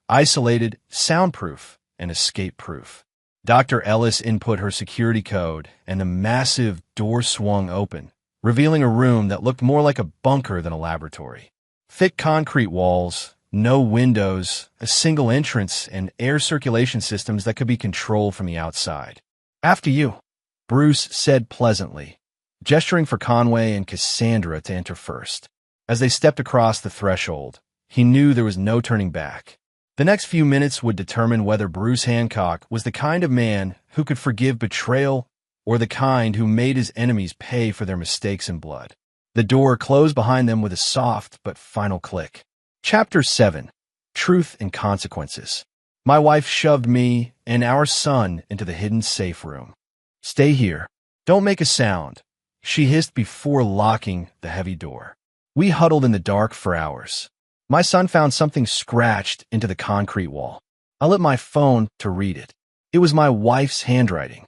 isolated, soundproof, and escape-proof. Dr. Ellis input her security code, and the massive door swung open, revealing a room that looked more like a bunker than a laboratory. Thick concrete walls, no windows, a single entrance, and air circulation systems that could be controlled from the outside. "After you," Bruce said pleasantly, gesturing for Conway and Cassandra to enter first. As they stepped across the threshold, he knew there was no turning back. The next few minutes would determine whether Bruce Hancock was the kind of man who could forgive betrayal or the kind who made his enemies pay for their mistakes in blood. The door closed behind them with a soft but final click. Chapter 7. Truth and Consequences. My wife shoved me and our son into the hidden safe room. "Stay here. Don't make a sound," she hissed before locking the heavy door. We huddled in the dark for hours. My son found something scratched into the concrete wall. I lit my phone to read it. It was my wife's handwriting.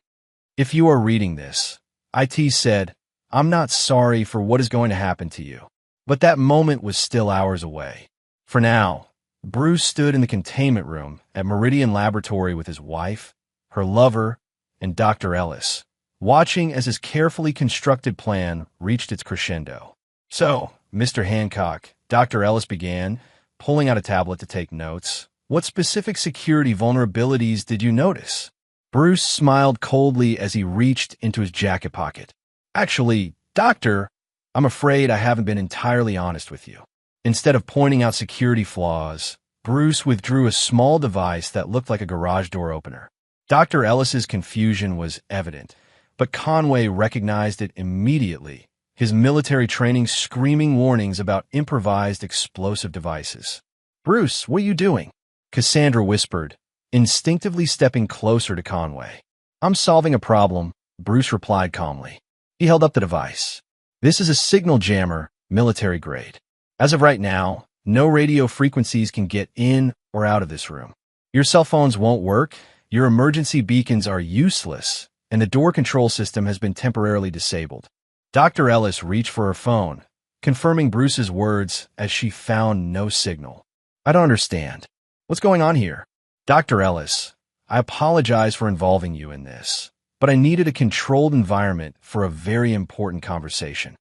"If you are reading this," IT said, "I'm not sorry for what is going to happen to you." But that moment was still hours away. For now, Bruce stood in the containment room at Meridian Laboratory with his wife, her lover, and Dr. Ellis, watching as his carefully constructed plan reached its crescendo. "So, Mr. Hancock," Dr. Ellis began, pulling out a tablet to take notes, "what specific security vulnerabilities did you notice?" Bruce smiled coldly as he reached into his jacket pocket. "Actually, Doctor, I'm afraid I haven't been entirely honest with you." Instead of pointing out security flaws, Bruce withdrew a small device that looked like a garage door opener. Dr. Ellis's confusion was evident, but Conway recognized it immediately, his military training screaming warnings about improvised explosive devices. "Bruce, what are you doing?" Cassandra whispered, instinctively stepping closer to Conway. "I'm solving a problem," Bruce replied calmly. He held up the device. "This is a signal jammer, military grade. As of right now, no radio frequencies can get in or out of this room. Your cell phones won't work, your emergency beacons are useless, and the door control system has been temporarily disabled." Dr. Ellis reached for her phone, confirming Bruce's words as she found no signal. "I don't understand. What's going on here?" "Dr. Ellis, I apologize for involving you in this, but I needed a controlled environment for a very important conversation."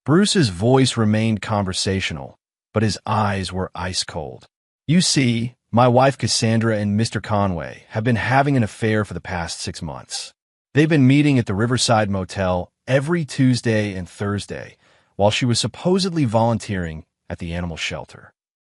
Bruce's voice remained conversational, but his eyes were ice cold. "You see, my wife Cassandra and Mr. Conway have been having an affair for the past 6 months. They've been meeting at the Riverside Motel every Tuesday and Thursday, while she was supposedly volunteering at the animal shelter."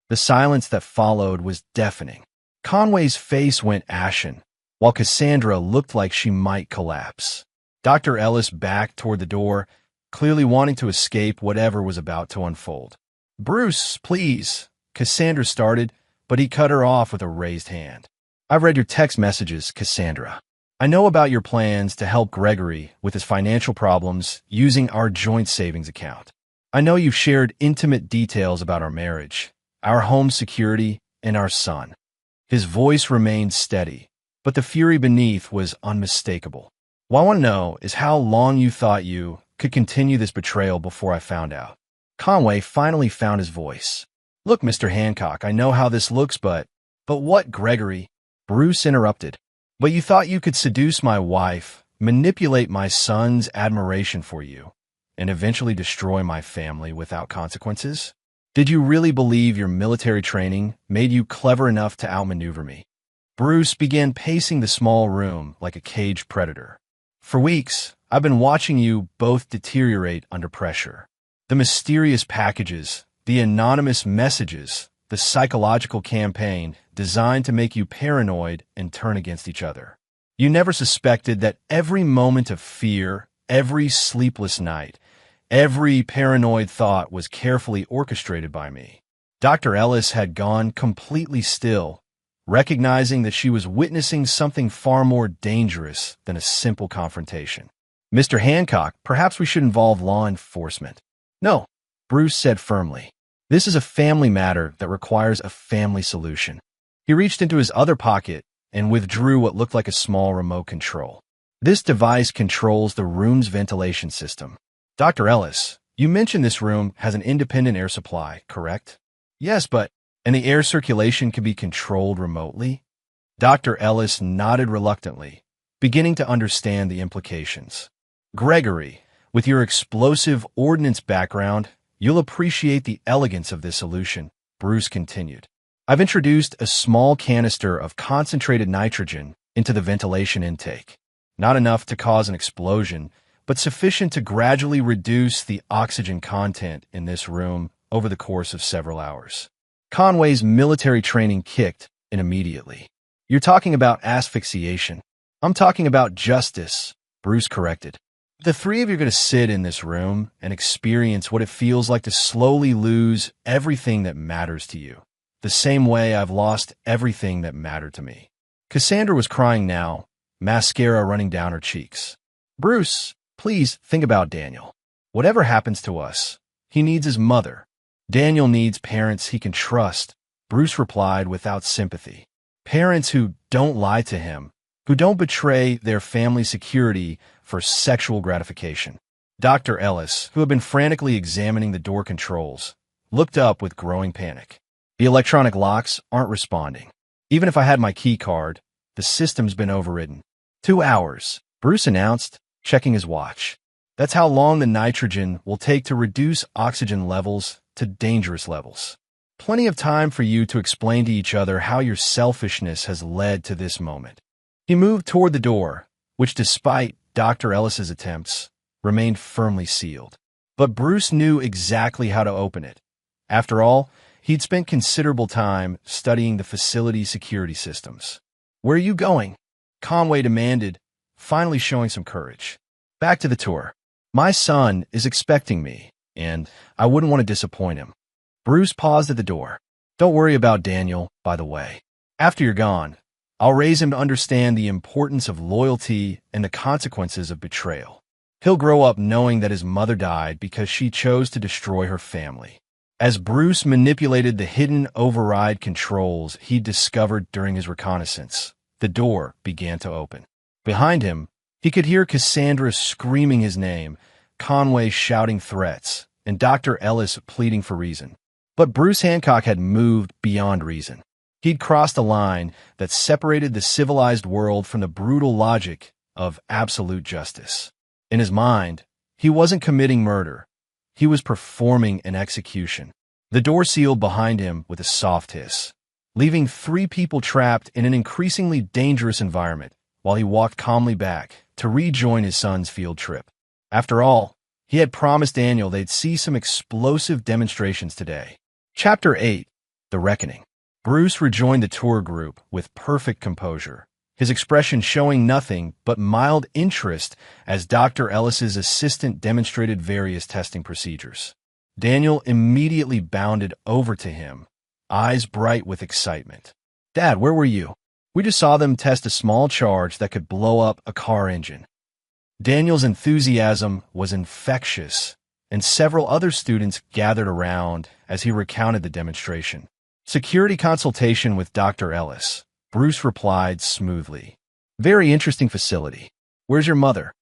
The silence that followed was deafening. Conway's face went ashen, while Cassandra looked like she might collapse. Dr. Ellis backed toward the door, clearly wanting to escape whatever was about to unfold. "Bruce, please," Cassandra started, but he cut her off with a raised hand. "I've read your text messages, Cassandra. I know about your plans to help Gregory with his financial problems using our joint savings account. I know you've shared intimate details about our marriage, our home security, and our son." His voice remained steady, but the fury beneath was unmistakable. "What I want to know is how long you thought you could continue this betrayal before I found out." Conway finally found his voice. "Look, Mr. Hancock, I know how this looks, but what, Gregory?" Bruce interrupted. "But you thought you could seduce my wife, manipulate my son's admiration for you, and eventually destroy my family without consequences? Did you really believe your military training made you clever enough to outmaneuver me?" Bruce began pacing the small room like a caged predator. "For weeks, I've been watching you both deteriorate under pressure. The mysterious packages, the anonymous messages, the psychological campaign designed to make you paranoid and turn against each other. You never suspected that every moment of fear, every sleepless night, every paranoid thought was carefully orchestrated by me." Dr. Ellis had gone completely still, recognizing that she was witnessing something far more dangerous than a simple confrontation. "Mr. Hancock, perhaps we should involve law enforcement." "No," Bruce said firmly. "This is a family matter that requires a family solution." He reached into his other pocket and withdrew what looked like a small remote control. "This device controls the room's ventilation system." "Dr. Ellis, you mentioned this room has an independent air supply, correct?" "Yes, but and the air circulation can be controlled remotely?" Dr. Ellis nodded reluctantly, beginning to understand the implications. Gregory, with your explosive ordnance background, you'll appreciate the elegance of this solution, Bruce continued. I've introduced a small canister of concentrated nitrogen into the ventilation intake. Not enough to cause an explosion, but sufficient to gradually reduce the oxygen content in this room over the course of several hours. Conway's military training kicked in immediately. You're talking about asphyxiation. I'm talking about justice, Bruce corrected. The three of you are going to sit in this room and experience what it feels like to slowly lose everything that matters to you, the same way I've lost everything that mattered to me. Cassandra was crying now, mascara running down her cheeks. Bruce, please think about Daniel. Whatever happens to us, he needs his mother. Daniel needs parents he can trust, Bruce replied without sympathy. Parents who don't lie to him, who don't betray their family security for sexual gratification. Dr. Ellis, who had been frantically examining the door controls, looked up with growing panic. The electronic locks aren't responding. Even if I had my key card, the system's been overridden. 2 hours, Bruce announced, checking his watch. That's how long the nitrogen will take to reduce oxygen levels to dangerous levels. Plenty of time for you to explain to each other how your selfishness has led to this moment. He moved toward the door, which, despite Dr. Ellis's attempts, remained firmly sealed. But Bruce knew exactly how to open it. After all, he'd spent considerable time studying the facility security systems. Where are you going? Conway demanded, finally showing some courage. Back to the tour. My son is expecting me, and I wouldn't want to disappoint him. Bruce paused at the door. Don't worry about Daniel, by the way. After you're gone, I'll raise him to understand the importance of loyalty and the consequences of betrayal. He'll grow up knowing that his mother died because she chose to destroy her family. As Bruce manipulated the hidden override controls he discovered during his reconnaissance, the door began to open. Behind him, he could hear Cassandra screaming his name, Conway shouting threats, and Dr. Ellis pleading for reason. But Bruce Hancock had moved beyond reason. He'd crossed a line that separated the civilized world from the brutal logic of absolute justice. In his mind, he wasn't committing murder. He was performing an execution. The door sealed behind him with a soft hiss, leaving 3 people trapped in an increasingly dangerous environment while he walked calmly back to rejoin his son's field trip. After all, he had promised Daniel they'd see some explosive demonstrations today. Chapter 8, The Reckoning. Bruce rejoined the tour group with perfect composure, his expression showing nothing but mild interest as Dr. Ellis's assistant demonstrated various testing procedures. Daniel immediately bounded over to him, eyes bright with excitement. Dad, where were you? We just saw them test a small charge that could blow up a car engine. Daniel's enthusiasm was infectious, and several other students gathered around as he recounted the demonstration. Security consultation with Dr. Ellis, Bruce replied smoothly. Very interesting facility. Where's your mother?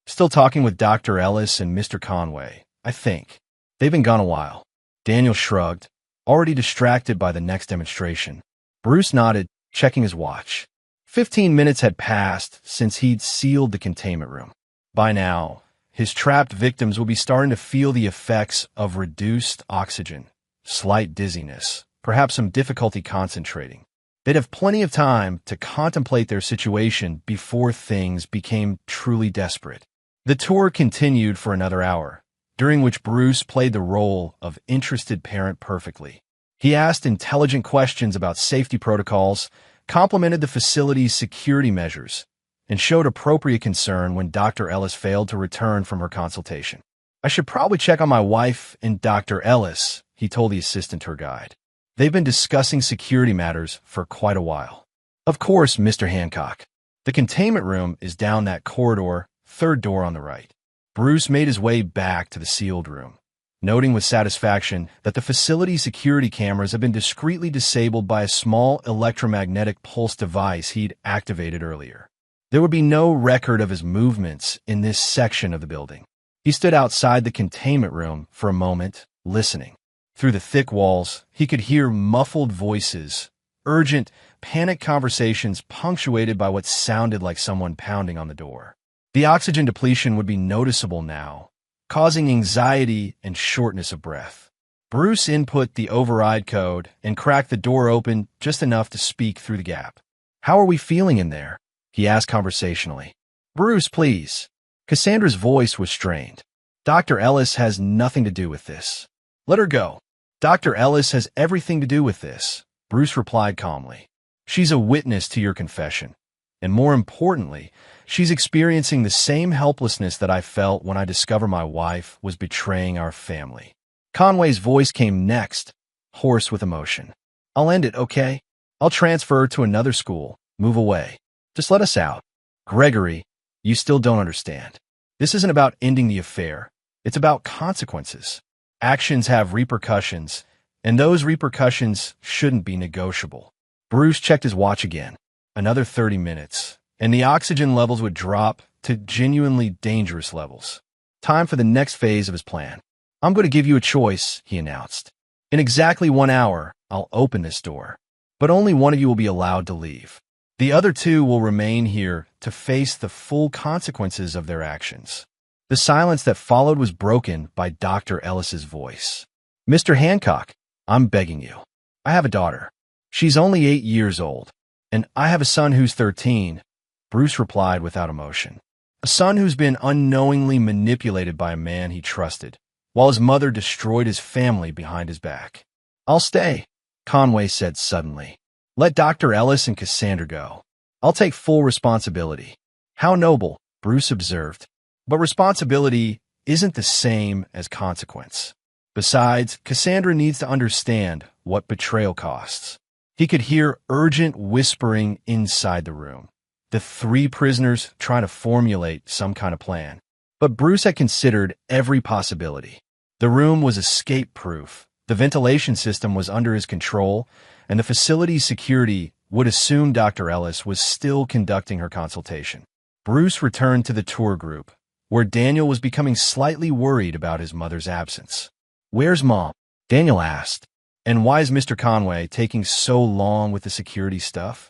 Still talking with Dr. Ellis and Mr. Conway, I think. They've been gone a while. Daniel shrugged, already distracted by the next demonstration. Bruce nodded, checking his watch. 15 minutes had passed since he'd sealed the containment room. By now, his trapped victims will be starting to feel the effects of reduced oxygen, slight dizziness, perhaps some difficulty concentrating. They'd have plenty of time to contemplate their situation before things became truly desperate. The tour continued for another hour, during which Bruce played the role of interested parent perfectly. He asked intelligent questions about safety protocols, complimented the facility's security measures, and showed appropriate concern when Dr. Ellis failed to return from her consultation. I should probably check on my wife and Dr. Ellis, he told the assistant tour guide. They've been discussing security matters for quite a while. Of course, Mr. Hancock. The containment room is down that corridor, 3rd door on the right. Bruce made his way back to the sealed room, noting with satisfaction that the facility's security cameras had been discreetly disabled by a small electromagnetic pulse device he'd activated earlier. There would be no record of his movements in this section of the building. He stood outside the containment room for a moment, listening. Through the thick walls, he could hear muffled voices, urgent, panicked conversations punctuated by what sounded like someone pounding on the door. The oxygen depletion would be noticeable now, causing anxiety and shortness of breath. Bruce input the override code and cracked the door open just enough to speak through the gap. "How are we feeling in there?" he asked conversationally. "Bruce, please." Cassandra's voice was strained. "Dr. Ellis has nothing to do with this. Let her go." "Dr. Ellis has everything to do with this," Bruce replied calmly. "She's a witness to your confession. And more importantly, she's experiencing the same helplessness that I felt when I discovered my wife was betraying our family." Conway's voice came next, hoarse with emotion. "I'll end it, okay? I'll transfer to another school, move away. Just let us out." "Gregory, you still don't understand. This isn't about ending the affair. It's about consequences. Actions have repercussions, and those repercussions shouldn't be negotiable." Bruce checked his watch again. Another 30 minutes, and the oxygen levels would drop to genuinely dangerous levels. Time for the next phase of his plan. "I'm going to give you a choice," he announced. "In exactly 1 hour, I'll open this door. But only one of you will be allowed to leave. The other two will remain here to face the full consequences of their actions." The silence that followed was broken by Dr. Ellis's voice. "Mr. Hancock, I'm begging you. I have a daughter. She's only 8 years old. And I have a son who's 13, Bruce replied without emotion. "A son who's been unknowingly manipulated by a man he trusted, while his mother destroyed his family behind his back." "I'll stay," Conway said suddenly. "Let Dr. Ellis and Cassandra go. I'll take full responsibility." "How noble," Bruce observed. "But responsibility isn't the same as consequence. Besides, Cassandra needs to understand what betrayal costs." He could hear urgent whispering inside the room. The 3 prisoners trying to formulate some kind of plan. But Bruce had considered every possibility. The room was escape-proof, the ventilation system was under his control, and the facility's security would assume Dr. Ellis was still conducting her consultation. Bruce returned to the tour group, where Daniel was becoming slightly worried about his mother's absence. "Where's Mom?" Daniel asked. "And why is Mr. Conway taking so long with the security stuff?"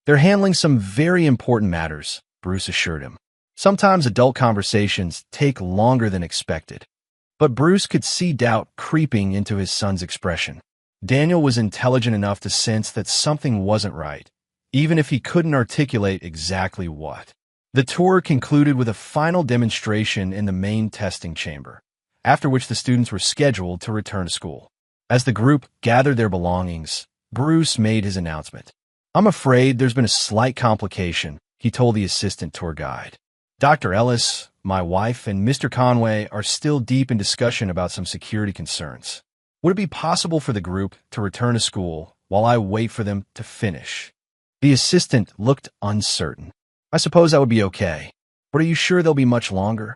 "They're handling some very important matters," Bruce assured him. "Sometimes adult conversations take longer than expected." But Bruce could see doubt creeping into his son's expression. Daniel was intelligent enough to sense that something wasn't right, even if he couldn't articulate exactly what. The tour concluded with a final demonstration in the main testing chamber, after which the students were scheduled to return to school. As the group gathered their belongings, Bruce made his announcement. "I'm afraid there's been a slight complication," he told the assistant tour guide. "Dr. Ellis, my wife, and Mr. Conway are still deep in discussion about some security concerns. Would it be possible for the group to return to school while I wait for them to finish?" The assistant looked uncertain. "I suppose that would be okay. But are you sure they'll be much longer?"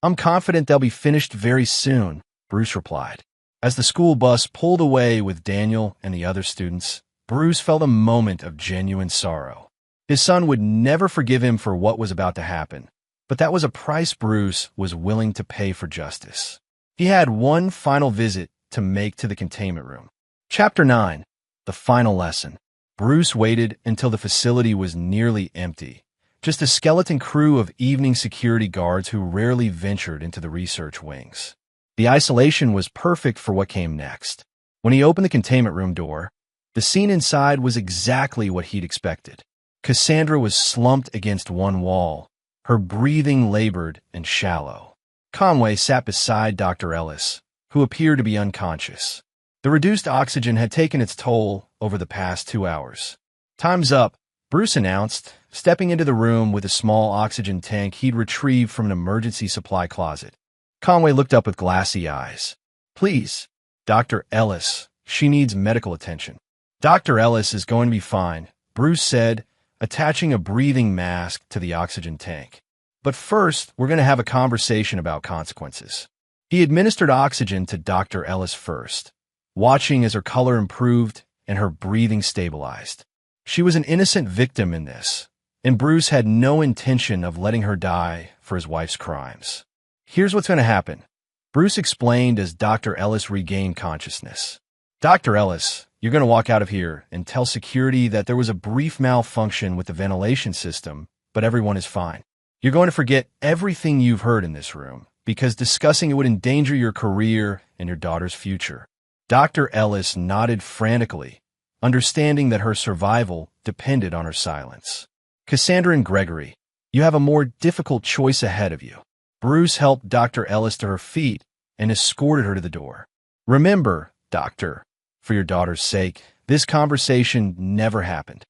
"I'm confident they'll be finished very soon," Bruce replied. As the school bus pulled away with Daniel and the other students, Bruce felt a moment of genuine sorrow. His son would never forgive him for what was about to happen, but that was a price Bruce was willing to pay for justice. He had one final visit to make to the containment room. Chapter 9. The Final Lesson. Bruce waited until the facility was nearly empty, just a skeleton crew of evening security guards who rarely ventured into the research wings. The isolation was perfect for what came next. When he opened the containment room door, the scene inside was exactly what he'd expected. Cassandra was slumped against one wall, her breathing labored and shallow. Conway sat beside Dr. Ellis, who appeared to be unconscious. The reduced oxygen had taken its toll over the past 2 hours. "Time's up," Bruce announced, stepping into the room with a small oxygen tank he'd retrieved from an emergency supply closet. Conway looked up with glassy eyes. "Please, Dr. Ellis, she needs medical attention." "Dr. Ellis is going to be fine," Bruce said, attaching a breathing mask to the oxygen tank. "But first, we're going to have a conversation about consequences." He administered oxygen to Dr. Ellis first, watching as her color improved and her breathing stabilized. She was an innocent victim in this, and Bruce had no intention of letting her die for his wife's crimes. "Here's what's going to happen," Bruce explained as Dr. Ellis regained consciousness. "Dr. Ellis, You're going to walk out of here and tell security that there was a brief malfunction with the ventilation system, but everyone is fine. You're going to forget everything you've heard in this room, because discussing it would endanger your career and your daughter's future. Dr. Ellis nodded frantically, understanding that her survival depended on her silence. Cassandra and Gregory, you have a more difficult choice ahead of you. Bruce helped Dr. Ellis to her feet and escorted her to the door. Remember, Doctor, for your daughter's sake, this conversation never happened.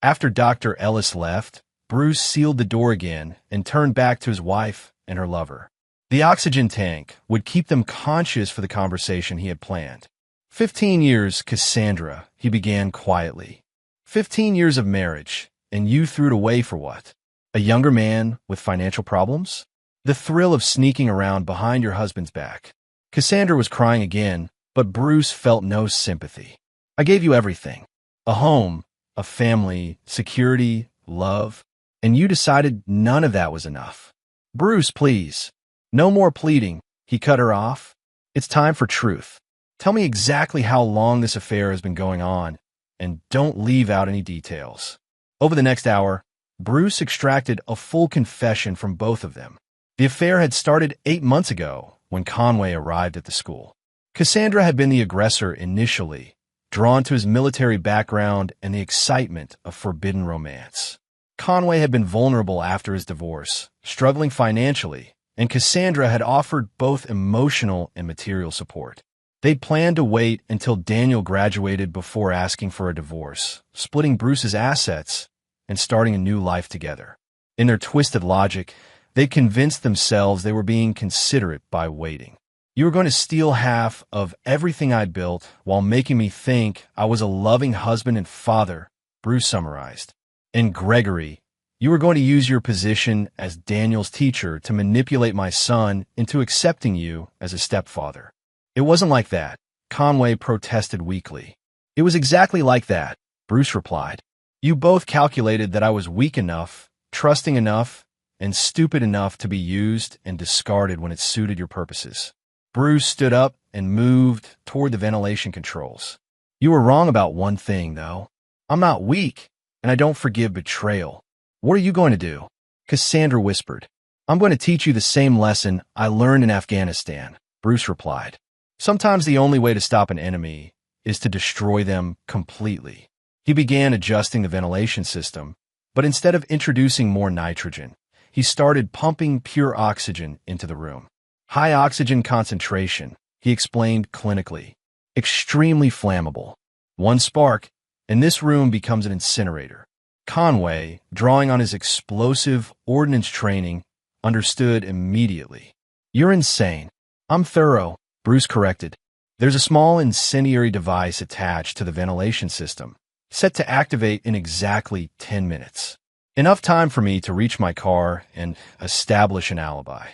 After Dr. Ellis left, Bruce sealed the door again and turned back to his wife and her lover. The oxygen tank would keep them conscious for the conversation he had planned. 15 years, Cassandra, he began quietly. 15 years of marriage, and you threw it away for what? A younger man with financial problems? The thrill of sneaking around behind your husband's back. Cassandra was crying again, but Bruce felt no sympathy. I gave you everything. A home, a family, security, love, and you decided none of that was enough. Bruce, please. No more pleading. He cut her off. It's time for truth. Tell me exactly how long this affair has been going on, and don't leave out any details. Over the next hour, Bruce extracted a full confession from both of them. The affair had started 8 months ago when Conway arrived at the school. Cassandra had been the aggressor initially, drawn to his military background and the excitement of forbidden romance. Conway had been vulnerable after his divorce, struggling financially, and Cassandra had offered both emotional and material support. They'd planned to wait until Daniel graduated before asking for a divorce, splitting Bruce's assets and starting a new life together. In their twisted logic, they convinced themselves they were being considerate by waiting. You were going to steal half of everything I built while making me think I was a loving husband and father, Bruce summarized. And Gregory, you were going to use your position as Daniel's teacher to manipulate my son into accepting you as a stepfather. It wasn't like that, Conway protested weakly. It was exactly like that, Bruce replied. You both calculated that I was weak enough, trusting enough, and stupid enough to be used and discarded when it suited your purposes. Bruce stood up and moved toward the ventilation controls. You were wrong about one thing, though. I'm not weak, and I don't forgive betrayal. What are you going to do? Cassandra whispered. I'm going to teach you the same lesson I learned in Afghanistan, Bruce replied. Sometimes the only way to stop an enemy is to destroy them completely. He began adjusting the ventilation system, but instead of introducing more nitrogen, he started pumping pure oxygen into the room. High oxygen concentration, he explained clinically. Extremely flammable. One spark, and this room becomes an incinerator. Conway, drawing on his explosive ordnance training, understood immediately. You're insane. I'm thorough, Bruce corrected. There's a small incendiary device attached to the ventilation system, set to activate in exactly 10 minutes. Enough time for me to reach my car and establish an alibi.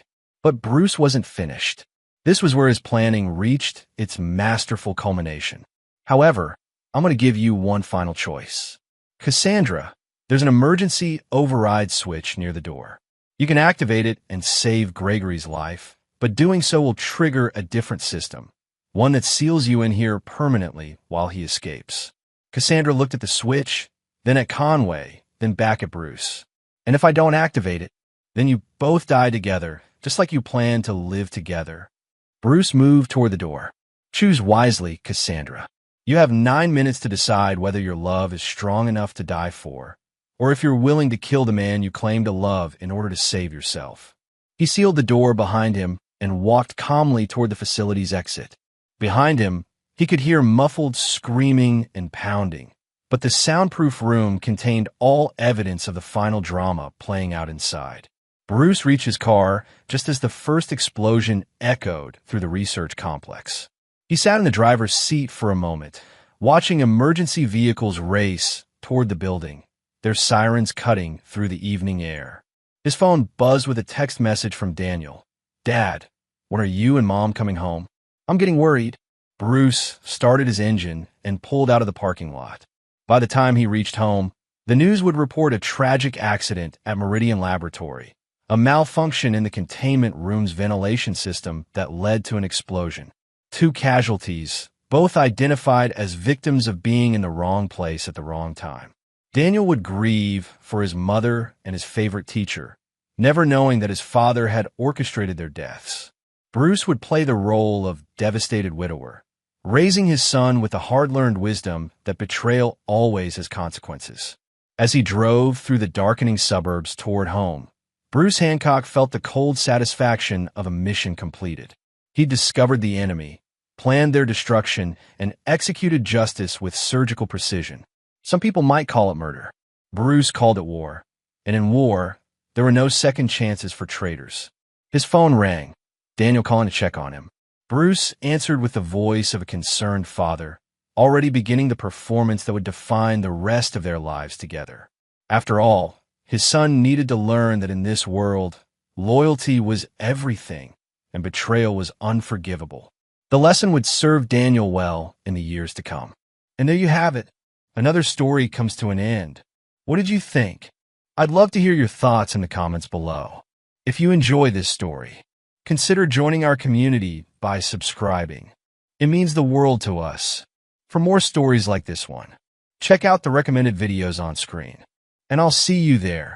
But Bruce wasn't finished. This was where his planning reached its masterful culmination. However, I'm going to give you one final choice. Cassandra, there's an emergency override switch near the door. You can activate it and save Gregory's life, but doing so will trigger a different system, one that seals you in here permanently while he escapes. Cassandra looked at the switch, then at Conway, then back at Bruce. And if I don't activate it, then you both die together, just like you planned to live together. Bruce moved toward the door. Choose wisely, Cassandra. You have 9 minutes to decide whether your love is strong enough to die for, or if you're willing to kill the man you claim to love in order to save yourself. He sealed the door behind him and walked calmly toward the facility's exit. Behind him, he could hear muffled screaming and pounding, but the soundproof room contained all evidence of the final drama playing out inside. Bruce reached his car just as the first explosion echoed through the research complex. He sat in the driver's seat for a moment, watching emergency vehicles race toward the building, their sirens cutting through the evening air. His phone buzzed with a text message from Daniel. Dad, when are you and Mom coming home? I'm getting worried. Bruce started his engine and pulled out of the parking lot. By the time he reached home, the news would report a tragic accident at Meridian Laboratory, a malfunction in the containment room's ventilation system that led to an explosion. 2 casualties, both identified as victims of being in the wrong place at the wrong time. Daniel would grieve for his mother and his favorite teacher, never knowing that his father had orchestrated their deaths. Bruce would play the role of devastated widower, raising his son with the hard-learned wisdom that betrayal always has consequences. As he drove through the darkening suburbs toward home, Bruce Hancock felt the cold satisfaction of a mission completed. He discovered the enemy, planned their destruction, and executed justice with surgical precision. Some people might call it murder. Bruce called it war. And in war, there were no second chances for traitors. His phone rang, Daniel calling to check on him. Bruce answered with the voice of a concerned father, already beginning the performance that would define the rest of their lives together. After all, his son needed to learn that in this world, loyalty was everything, and betrayal was unforgivable. The lesson would serve Daniel well in the years to come. And there you have it. Another story comes to an end. What did you think? I'd love to hear your thoughts in the comments below. If you enjoy this story, consider joining our community by subscribing. It means the world to us. For more stories like this one, check out the recommended videos on screen. And I'll see you there.